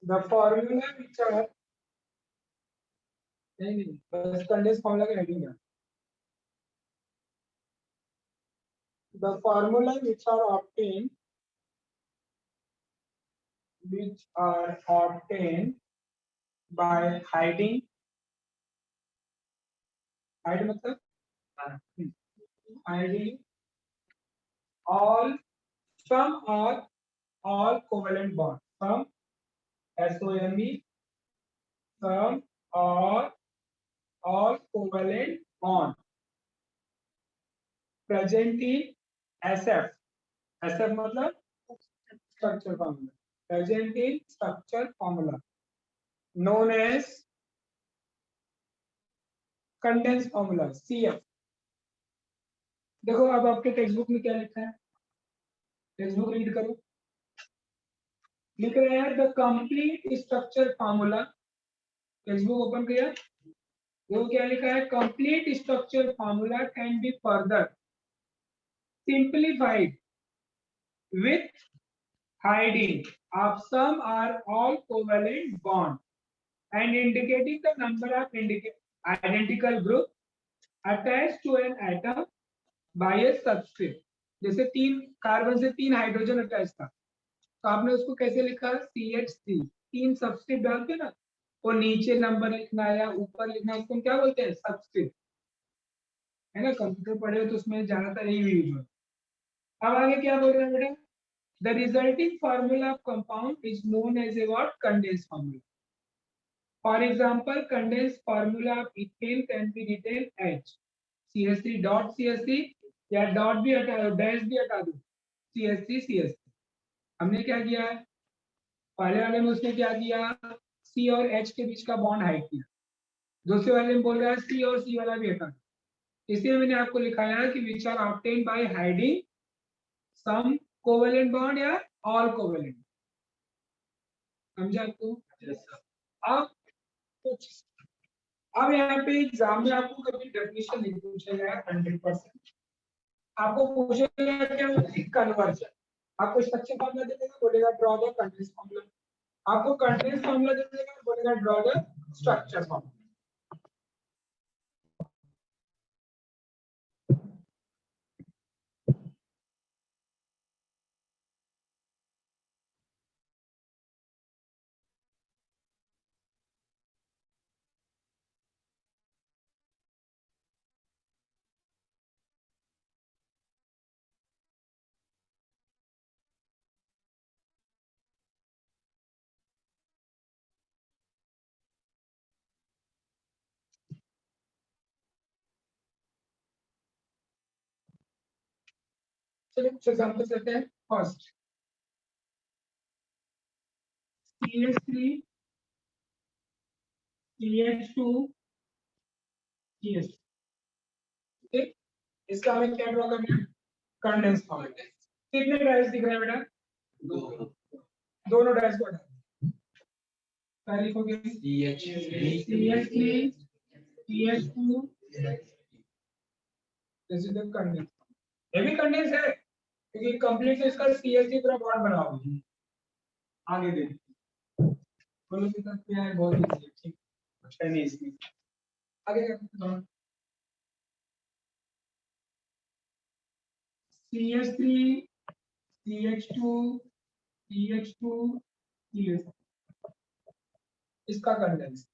the formula which are बस condense formula का heading है. The formula which are obtained by hiding, hide मतलब hiding all, some or all covalent bonds, some SOME, some or all covalent bond present in SF. SF मतलब structure formula. Present in structure formula known as condense formula CF. देखो अब आपके text book में क्या लिखा है, text book read करो। लिख रहे हैं the complete structure formula. Text book open किया, देखो क्या लिखा है, complete structure formula can be further simplified with hiding of some or all covalent bond and indicating the number of identical group attached to an atom by a subscript. जैसे तीन carbon से तीन hydrogen attach था, तो आपने उसको कैसे लिखा, CH3, तीन सबस्क्रिप्ट डालते ना, और नीचे नंबर लिखना या ऊपर लिखना, उसको क्या बोलते हैं, सबस्क्रिप्ट, है ना। कंप्यूटर पढ़े हो तो उसमें ज्यादातर यही यूज होता है। अब आगे क्या बोल रहे हैं बेटा, the resulting formula of compound is known as a what, condensed formula. For example, condensed formula of ethane can be written as CH3 dot CH3 या डॉट भी हटा दो, डैश भी हटा दो, CH3 CH3। हमने क्या किया, पहले वाले में उसने क्या किया, C और H के बीच का बॉन्ड हाइड किया, दूसरे वाले में बोल रहा है C और C वाला भी हटा दो। इसलिए मैंने आपको लिखाया कि which are obtained by hiding some covalent bond या all covalent, समझा आपको। अब कुछ, अब यहाँ पे एग्जाम में आपको कभी डेफिनेशन नहीं पूछेगा 100%, आपको पूछेगा क्या, कन्वर्जन। आपको स्ट्रक्चर फॉर्मूला दे देगा, बोलेगा ड्रॉ द कंडेंस फॉर्मूला, आपको कंडेंस फॉर्मूला दे देगा, बोलेगा ड्रॉ द स्ट्रक्चर फॉर्मूला। चलिए कुछ एग्जांपल लेते हैं। फर्स्ट CH3 CH2 CH, ठीक, इसका हमें क्या ड्रॉ करना है, कंडेंस फॉर्मूला। कितने डैश दिख रहे हैं बेटा, दोनों डैश को हटा दो, क्या लिखोगे, CH3 CH2, this is the condense. ये भी कंडेंस है क्योंकि कंप्लीट इसका CH3 पूरा बॉन्ड बना हुआ है। आगे देखिए, बोलो कितना क्या है, बहुत इजी है, ठीक, अच्छा नहीं इसमें। आगे करते हैं, CH3 CH2 CH2 CH, इसका कंडेंस।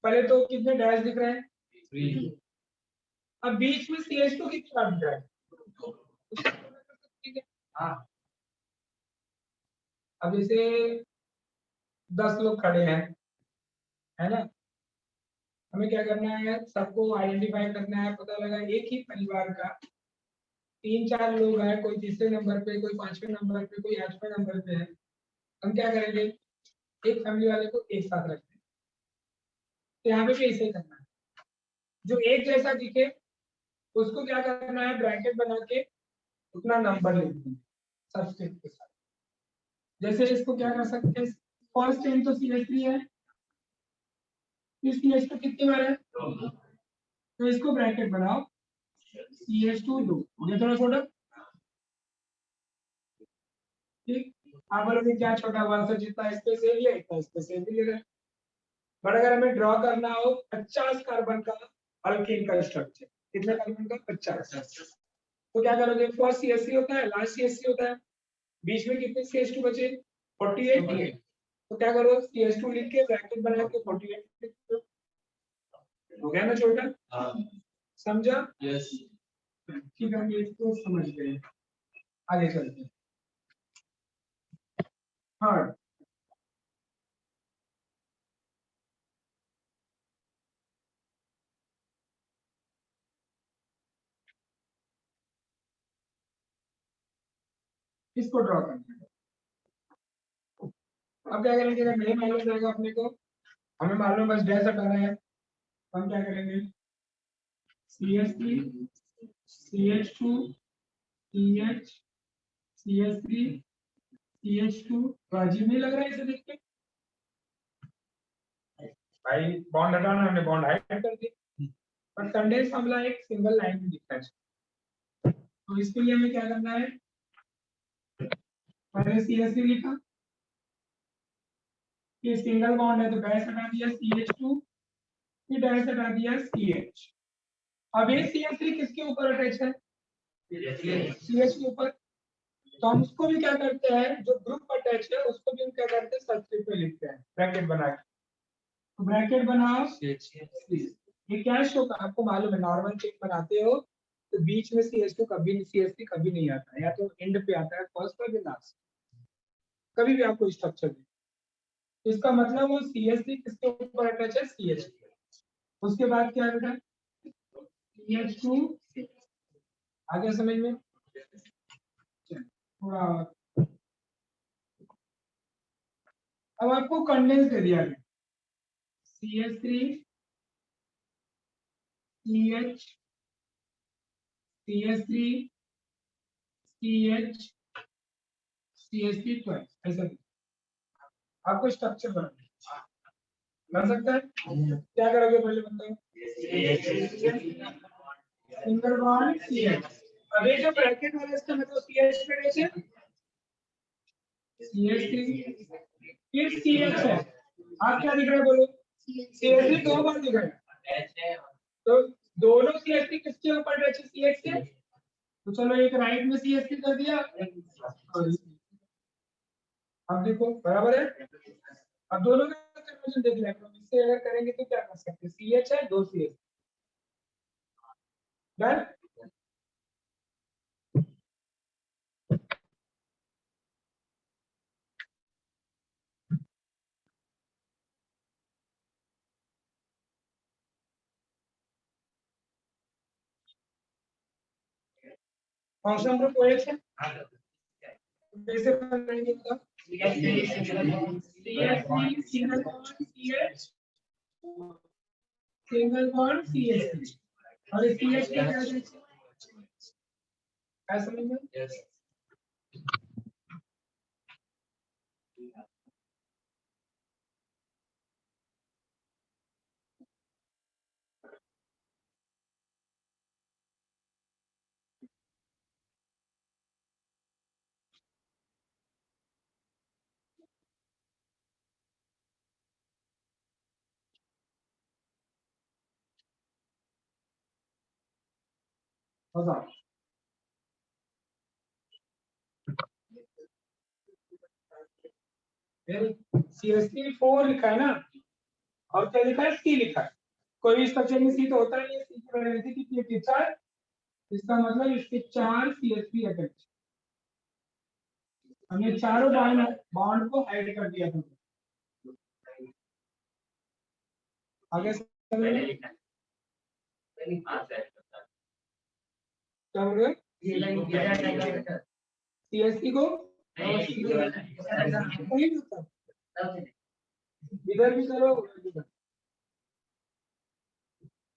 पहले तो कितने डैश दिख रहे हैं, 3, अब बीच में CH2 कितनी बार दिख रहा है? हाँ, अब जैसे 10 लोग खड़े हैं, है ना, हमें क्या करना है, सबको आइडेंटिफाई करना है, पता लगा एक ही परिवार का 3-4 लोग हैं, कोई तीसरे नंबर पे, कोई 5वें नंबर पे, कोई 8वें नंबर पे है, हम क्या करेंगे, एक फैमिली वाले को एक साथ रखते हैं। तो यहाँ पे भी ऐसे ही करना है, जो एक जैसा दिखे उसको क्या करना है, ब्रैकेट बना के उतना नंबर लिख देंगे सब्सक्रिप्ट के साथ। जैसे इसको क्या कर सकते हैं, फर्स्ट टाइम तो CH3 है, CH2 कितनी बार है, तो इसको ब्रैकेट बनाओ, CH2 2, ये थोड़ा छोटा, ठीक। आप बोलोगे क्या छोटा, 1 से जितना स्पेस एरिया इतना स्पेस एरिया। बट अगर हमें ड्रॉ करना हो 50 कार्बन का अल्कीन का स्ट्रक्चर, कितने कार्बन का, 50, तो क्या करोगे, फर्स्ट CH3 होता है, लास्ट CH3 होता है, बीच में कितने CH2 बचे, 48, तो क्या करो, CH2 लिख के ब्रैकेट बना के 48 लिख दो। हो गया ना छोटा, समझा, यस, ठीक है, हम इसको समझ गए, आगे चलते हैं। हाँ, इसको ड्रॉ करना है। अब क्या करेंगे, अगर नहीं मालूम रहेगा अपने को, हमें मालूम बस डैश हटाना है, हम क्या करेंगे, CH3 CH2 CH CH3 CH2, तो अजीब नहीं लग रहा है इसे देख के, भाई बॉन्ड हटाना, हमने बॉन्ड हाइड कर दी, पर कंडेंस मामला एक सिंगल लाइन में दिखता है, तो इसके लिए हमें क्या करना है, पहले CH3 लिखा, ये सिंगल बॉन्ड है तो डैश हटा दिया, CH2 फिर डैश हटा दिया, CH। अब ये CH3 किसके ऊपर अटैच है, CH के ऊपर, तो हम उसको भी क्या करते हैं, जो ग्रुप अटैच है उसको भी हम क्या करते हैं, सब्सक्रिप्ट में लिखते हैं, ब्रैकेट बना के, तो ब्रैकेट बनाओ, ये क्या शो का, आपको मालूम है नॉर्मल चेक बनाते हो तो बीच में CH2 कभी, CH3 कभी नहीं आता है, या तो एंड पे आता है, फर्स्ट पर लास्ट, कभी भी आपको स्ट्रक्चर दे, तो इसका मतलब वो CH3 किसके ऊपर अटैच है, CH। उसके बाद क्या बेटा, CH2, आगे समझ में, थोड़ा, अब आपको कंडेंस दे दिया गया, CH3 CH CH3 CH CH3 twice, ऐसा आपको स्ट्रक्चर बनाना बन सकता है, क्या करोगे पहले बताओ, सिंगल बॉन्ड CH, अब ये जो ब्रैकेट वाला इसका मतलब CH पे कैसे, CH3 फिर CH है, आप क्या दिख रहा है बोलो, CH3 दो बार दिख रहा है, तो दोनों CH3 किसके ऊपर टच है, CH से, तो चलो एक राइट में CH3 कर दिया, अब देखो बराबर है, अब दोनों का कन्वर्जन देख लें, तो इससे अगर करेंगे तो क्या कर सकते हैं, CH है, दो CH, done. Function group OH है, कैसे बनाएंगे इसका, CH3 single bond CH, single bond CH3, और इस CH के क्या है, ऐसा समझ में, यस, बताओ, CH3 4 लिखा है ना, और क्या लिखा है, C लिखा है, कोई भी स्ट्रक्चर में C तो होता नहीं है, C वैलेंसी कितनी है 4, इसका मतलब इसके 4 CH3 अटैच। हमने चारों बॉन्ड को ऐड कर दिया था। आगे समझ CH3 को इधर भी करो,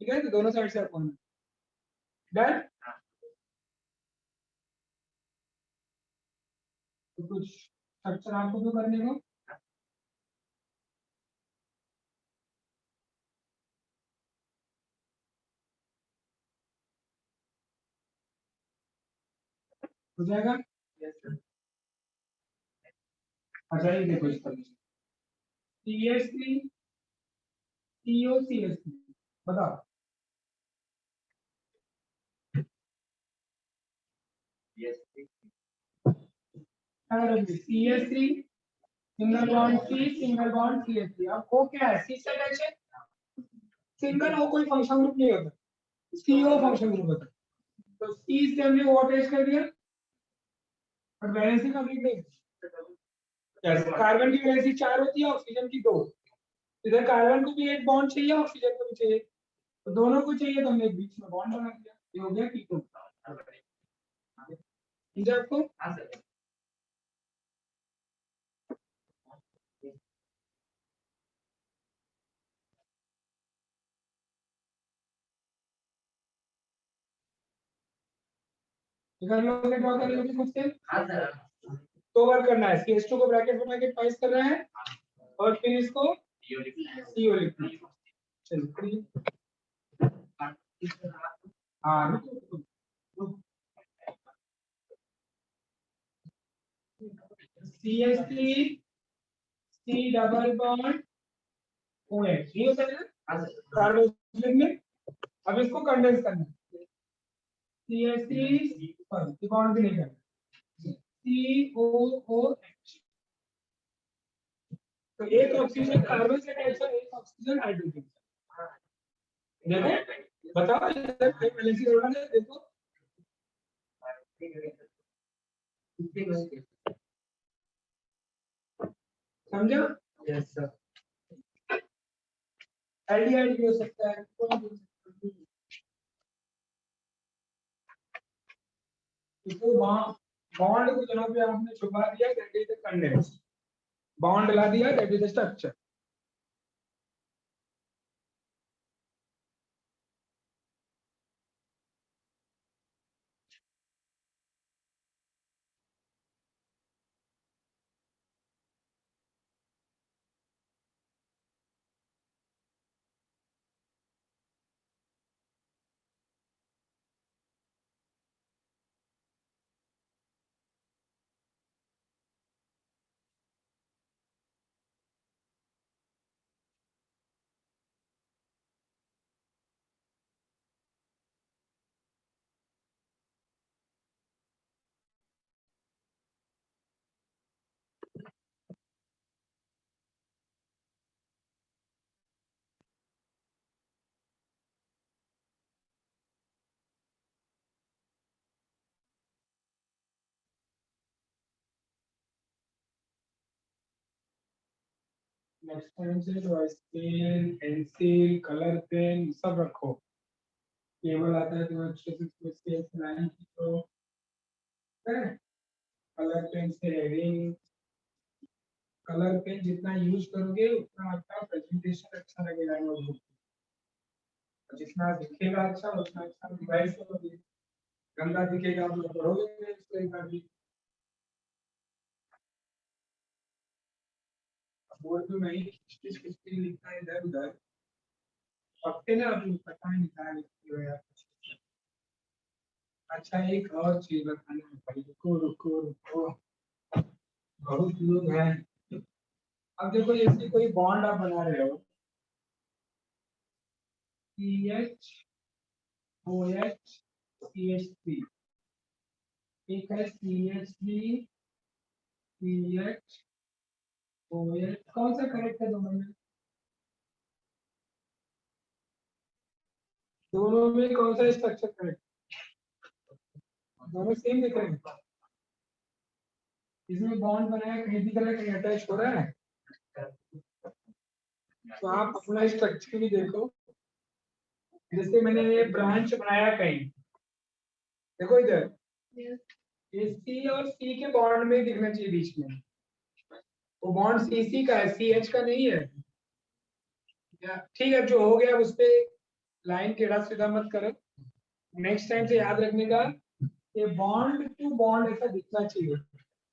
ठीक है, तो दोनों साइड से अपन डन। तो कुछ स्ट्रक्चर आपको तो करने को हो जाएगा। अच्छा ये देखो इसका CH3 COCH3 बताओ। CH3 single bond C single bond CH3। अब वो क्या है, C से अटैच है, सिंगल हो कोई फंक्शन ग्रुप नहीं होता, CO फंक्शन ग्रुप होता है। तो C से हमने वो अटैच कर दिया और वैलेंसी कंप्लीट नहीं। कार्बन की वैलेंसी 4 होती है, ऑक्सीजन की 2। इधर कार्बन को भी एक बॉन्ड चाहिए, ऑक्सीजन को भी चाहिए, तो दोनों को चाहिए, तो हमने बीच में बॉन्ड बना दिया, ये हो गया कीटोन। ठीक है आपको। इधर लोग ड्रॉ कर लोगे खुद से। तो वर्क करना है, CH2 को ब्रैकेट बना के ट्वाइस कर रहे हैं और फिर इसको CO लिखना है। चलिए हाँ CH3 C double bond OH ये होता है ना कार्बोक्सिलिक में। अब इसको कंडेंस करना है, CH3 सॉरी बॉन्ड भी नहीं करना, COOH। तो एक ऑक्सीजन कार्बन से अटैच है, एक ऑक्सीजन हाइड्रोजन से। देखो बताओ इधर हाई वैलेंसी कार्बन है, देखो समझा। Yes sir. एल्डिहाइड भी हो सकता है, तो बॉन्ड को जहां पे आपने छुपा दिया that is the condense, bond ला दिया that is the structure. Next time से तो पेन पेंसिल कलर पेन सब रखो, केबल आता है तो अच्छे से उसको स्केच लाइन खींचो, कलर पेन से हेडिंग, कलर पेन जितना यूज करोगे उतना आपका प्रेजेंटेशन अच्छा लगेगा नोटबुक, जितना दिखेगा अच्छा उतना अच्छा डिवाइस करोगे, गंदा दिखेगा तो पढ़ोगे नहीं इसको एक बार भी। बोर्ड पे मैं ही खिचखिच लिखना है इधर उधर, पक्के ना अभी पता नहीं क्या लिखती हो यार। अच्छा एक और चीज बताना है भाई, रुको रुको रुको, बहुत लोग हैं। अब देखो जैसे कोई बॉन्ड आप बना रहे हो, CH OH CH3, एक है CH3 CH OH, कौन सा करेक्ट है दोनों में? दोनों में कौन सा स्ट्रक्चर करेक्ट? दोनों सेम दिख रहे हैं। इसमें बॉन्ड बनाया कहीं दिख रहा है, कहीं अटैच हो रहा है। तो आप अपना स्ट्रक्चर भी देखो। जैसे मैंने ये ब्रांच बनाया कहीं, देखो इधर ये सी और सी के बॉन्ड में दिखना चाहिए बीच में। वो बॉन्ड सी सी का है, सी एच का नहीं है। ठीक है, जो हो गया उस पे लाइन टेढ़ा सीधा मत करो। नेक्स्ट टाइम से याद रखने का, ये बॉन्ड टू बॉन्ड ऐसा दिखना चाहिए।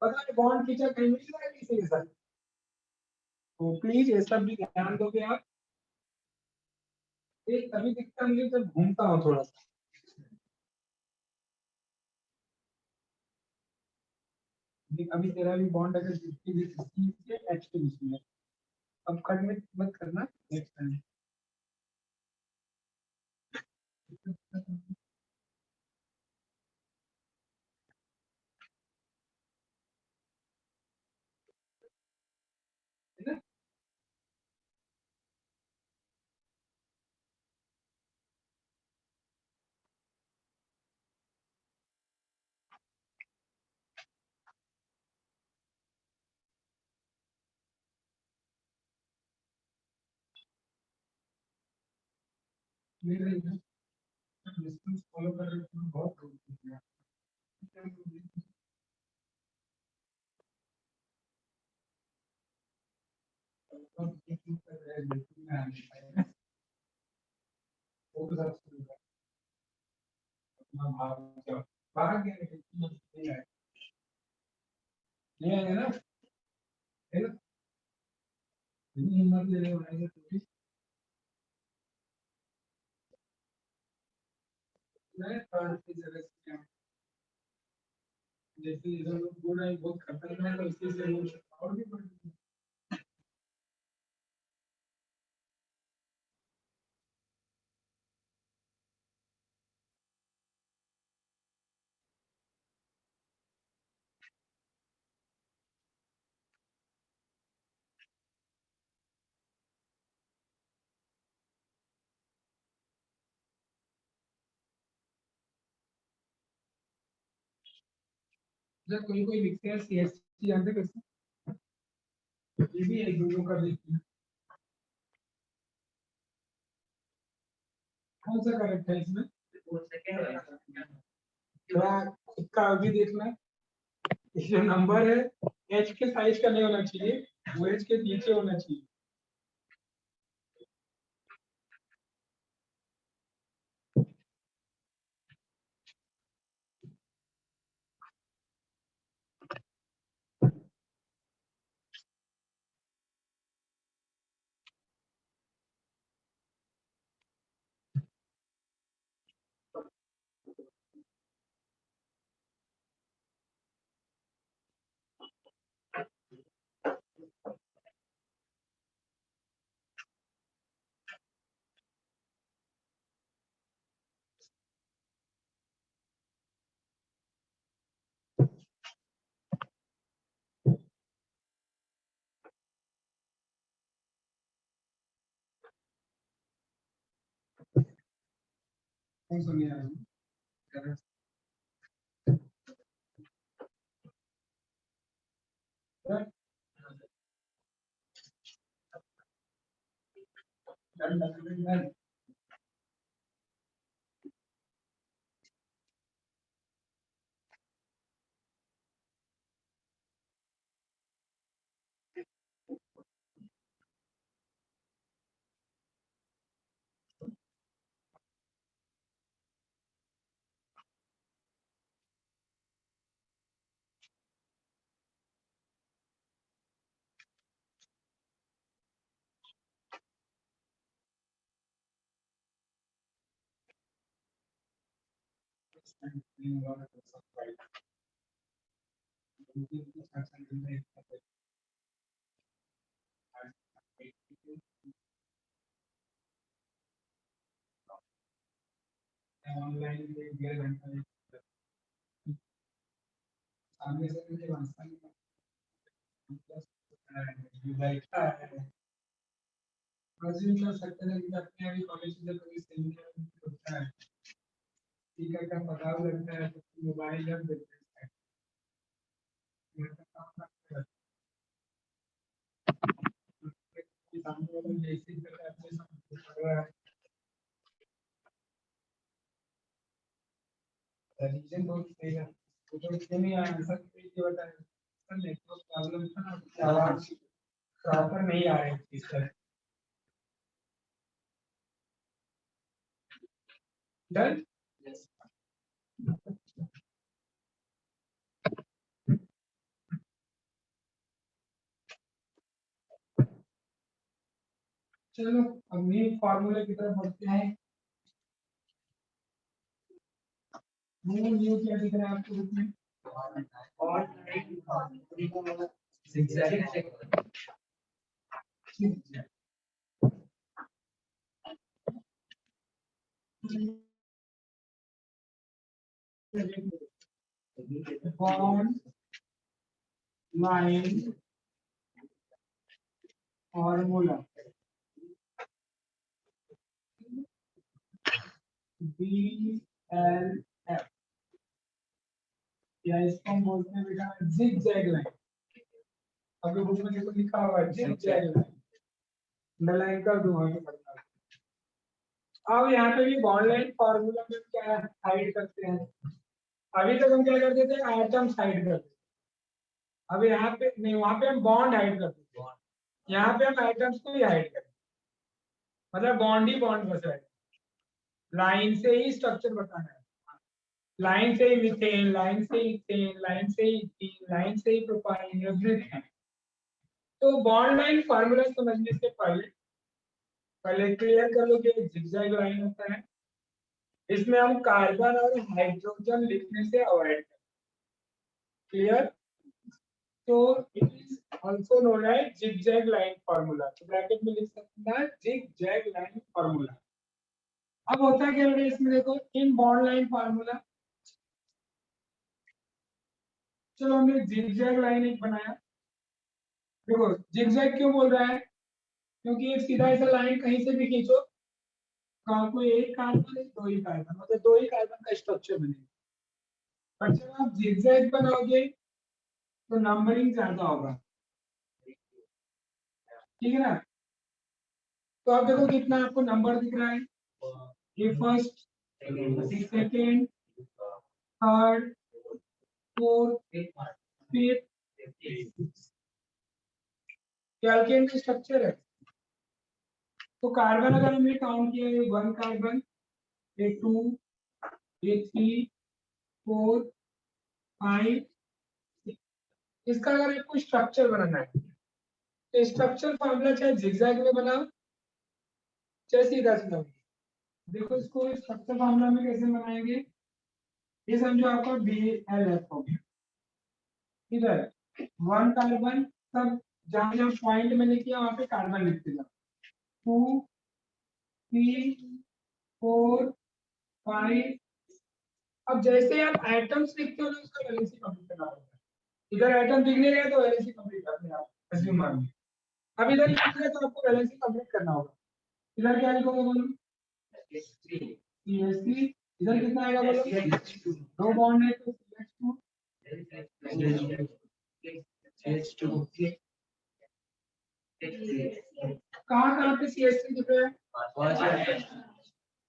पता है बॉन्ड खींचा कहीं मिल रहा है किसी के साथ, तो प्लीज ये सब भी ध्यान दोगे आप। ये तभी दिखता है मुझे जब घूमता हूँ थोड़ा सा। अभी तेरा भी बॉन्ड अगर सी से एच के बीच में है, अब कट में मत करना नेक्स्ट टाइम। है ना? मिल रही है। डिस्टेंस फॉलो कर रहे हो तो बहुत दूर हो गया। अब चेकिंग कर रहे हैं, लेकिन मैं आ नहीं पाया। वो तो सब शुरू कर अपना भाग जाओ। बाहर गया लेकिन नहीं आया। नहीं आएगा ना? है ना? इतनी हिम्मत ले रहे हो आएगा तो भी। मैं थर्ड की जगह से क्या, जैसे इधर लोग बोल रहे हैं बहुत खतरनाक है, इसलिए से लोग और भी बढ़ गई। जब कोई कोई लिखते हैं सीएसटी, जानते हो कैसे? ये भी एक दो का लिखते हैं। कौन सा करेक्ट है इसमें? थोड़ा खुद का अभी देखना। ये जो नंबर है एच के साइज का नहीं होना चाहिए, वो एच के पीछे होना चाहिए। कौन सा नहीं आ रहा है? Done done done. ऑनलाइन में डेढ़ घंटा सामने से मुझे वास्ता नहीं बैठा है। अज्यूम कर सकते हैं कि अपने अभी कॉलेज से कोई सेमिनार होता है, स्पीकर का पता लगता है तो मोबाइल रख देते हैं, ये तो काम करते हैं। सामने वाला जैसे करता है अपने सामने कर रहा है, रीजन बहुत सही है, तो इसमें नहीं आया सर ये बताया सर नेटवर्क प्रॉब्लम था ना, आवाज प्रॉपर नहीं आ रही थी सर। डन। चलो अब मेन फार्मूले की तरफ बढ़ते हैं। न्यू क्या दिख रहा है आपको बुक में? और bond line formula B L F, या इसको हम बोलते हैं बेटा जिग जैग लाइन। अभी बुक में देखो लिखा हुआ है जिग जैग लाइन, अंडरलाइन कर दूं आगे बढ़ता हूं। अब यहाँ पे भी बॉन्ड लाइन फार्मूला में क्या हाइड करते हैं, अभी तक हम क्या करते थे एटम्स हाइड करते थे, अब यहाँ पे नहीं, वहां पे हम बॉन्ड हाइड करते थे, यहाँ पे हम एटम्स को ही हाइड करते, मतलब बॉन्ड ही बॉन्ड बच रहा है, लाइन से ही स्ट्रक्चर बताना है, लाइन से ही मीथेन, लाइन से ही इथेन, लाइन से ही इथीन, लाइन से ही प्रोपाइन, एवरीथिंग। तो बॉन्ड लाइन फार्मूला समझने से पहले पहले क्लियर कर लो कि जिगजैग लाइन होता है, इसमें हम कार्बन और हाइड्रोजन लिखने से अवॉइड करें। क्लियर? तो it is also known as zigzag line formula, तो ब्रैकेट में लिख सकते हैं जिगजैग लाइन फार्मूला। अब होता क्या है इसमें देखो, इन बॉन्ड लाइन फार्मूला, चलो हमने जिगजैग लाइन एक बनाया, देखो जिगजैग क्यों बोल रहा है, क्योंकि एक सीधा ऐसा लाइन कहीं से भी खींचो, कोई एक कार्बन है, दो ही कार्बन, मतलब दो ही कार्बन का स्ट्रक्चर बनेगा, पर जब आप जिगजैग बनाओगे तो नंबरिंग ज्यादा होगा, ठीक है ना? तो आप देखो कितना आपको नंबर दिख रहा है, ये first, second, third, fourth, fifth, alkane का स्ट्रक्चर है। तो कार्बन अगर हमने काउंट किया है, वन कार्बन, ये टू, ये थ्री, फोर, फाइव, इसका अगर आपको स्ट्रक्चर बनाना है तो स्ट्रक्चर फॉर्मूला चाहे जिगजैग में बनाओ चाहे सीधा सीधा। देखो इसको स्ट्रक्चर फॉर्मूला में कैसे बनाएंगे, ये समझो आपका बी एल एफ हो गया, इधर वन कार्बन, सब जहां जहां पॉइंट मैंने किया वहां पे कार्बन लिखते जाओ, टू, थ्री, फोर, फाइव। अब जैसे आप एटम्स लिखते हो ना उसका वैलेंसी कंप्लीट करना पड़ता है, इधर एटम दिख नहीं रहा तो वैलेंसी कंप्लीट करते हैं आप एज्यूम मान लो, अब इधर लिख रहे तो आपको वैलेंसी कंप्लीट करना होगा, इधर क्या लिखोगे बोलो, CH3, इधर कितना आएगा बोलो, दो बॉन्ड है तो CH2, कहाँ कहाँ पे CH3 दिख रहा है,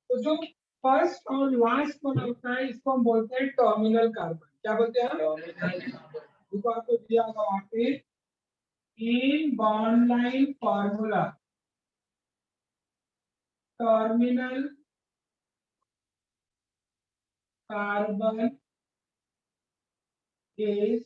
तो जो फर्स्ट और लास्ट वन होता है इसको हम बोलते हैं टर्मिनल कार्बन, क्या बोलते हैं, देखो आपको दिया होगा वहां पे in bond line formula, terminal carbon is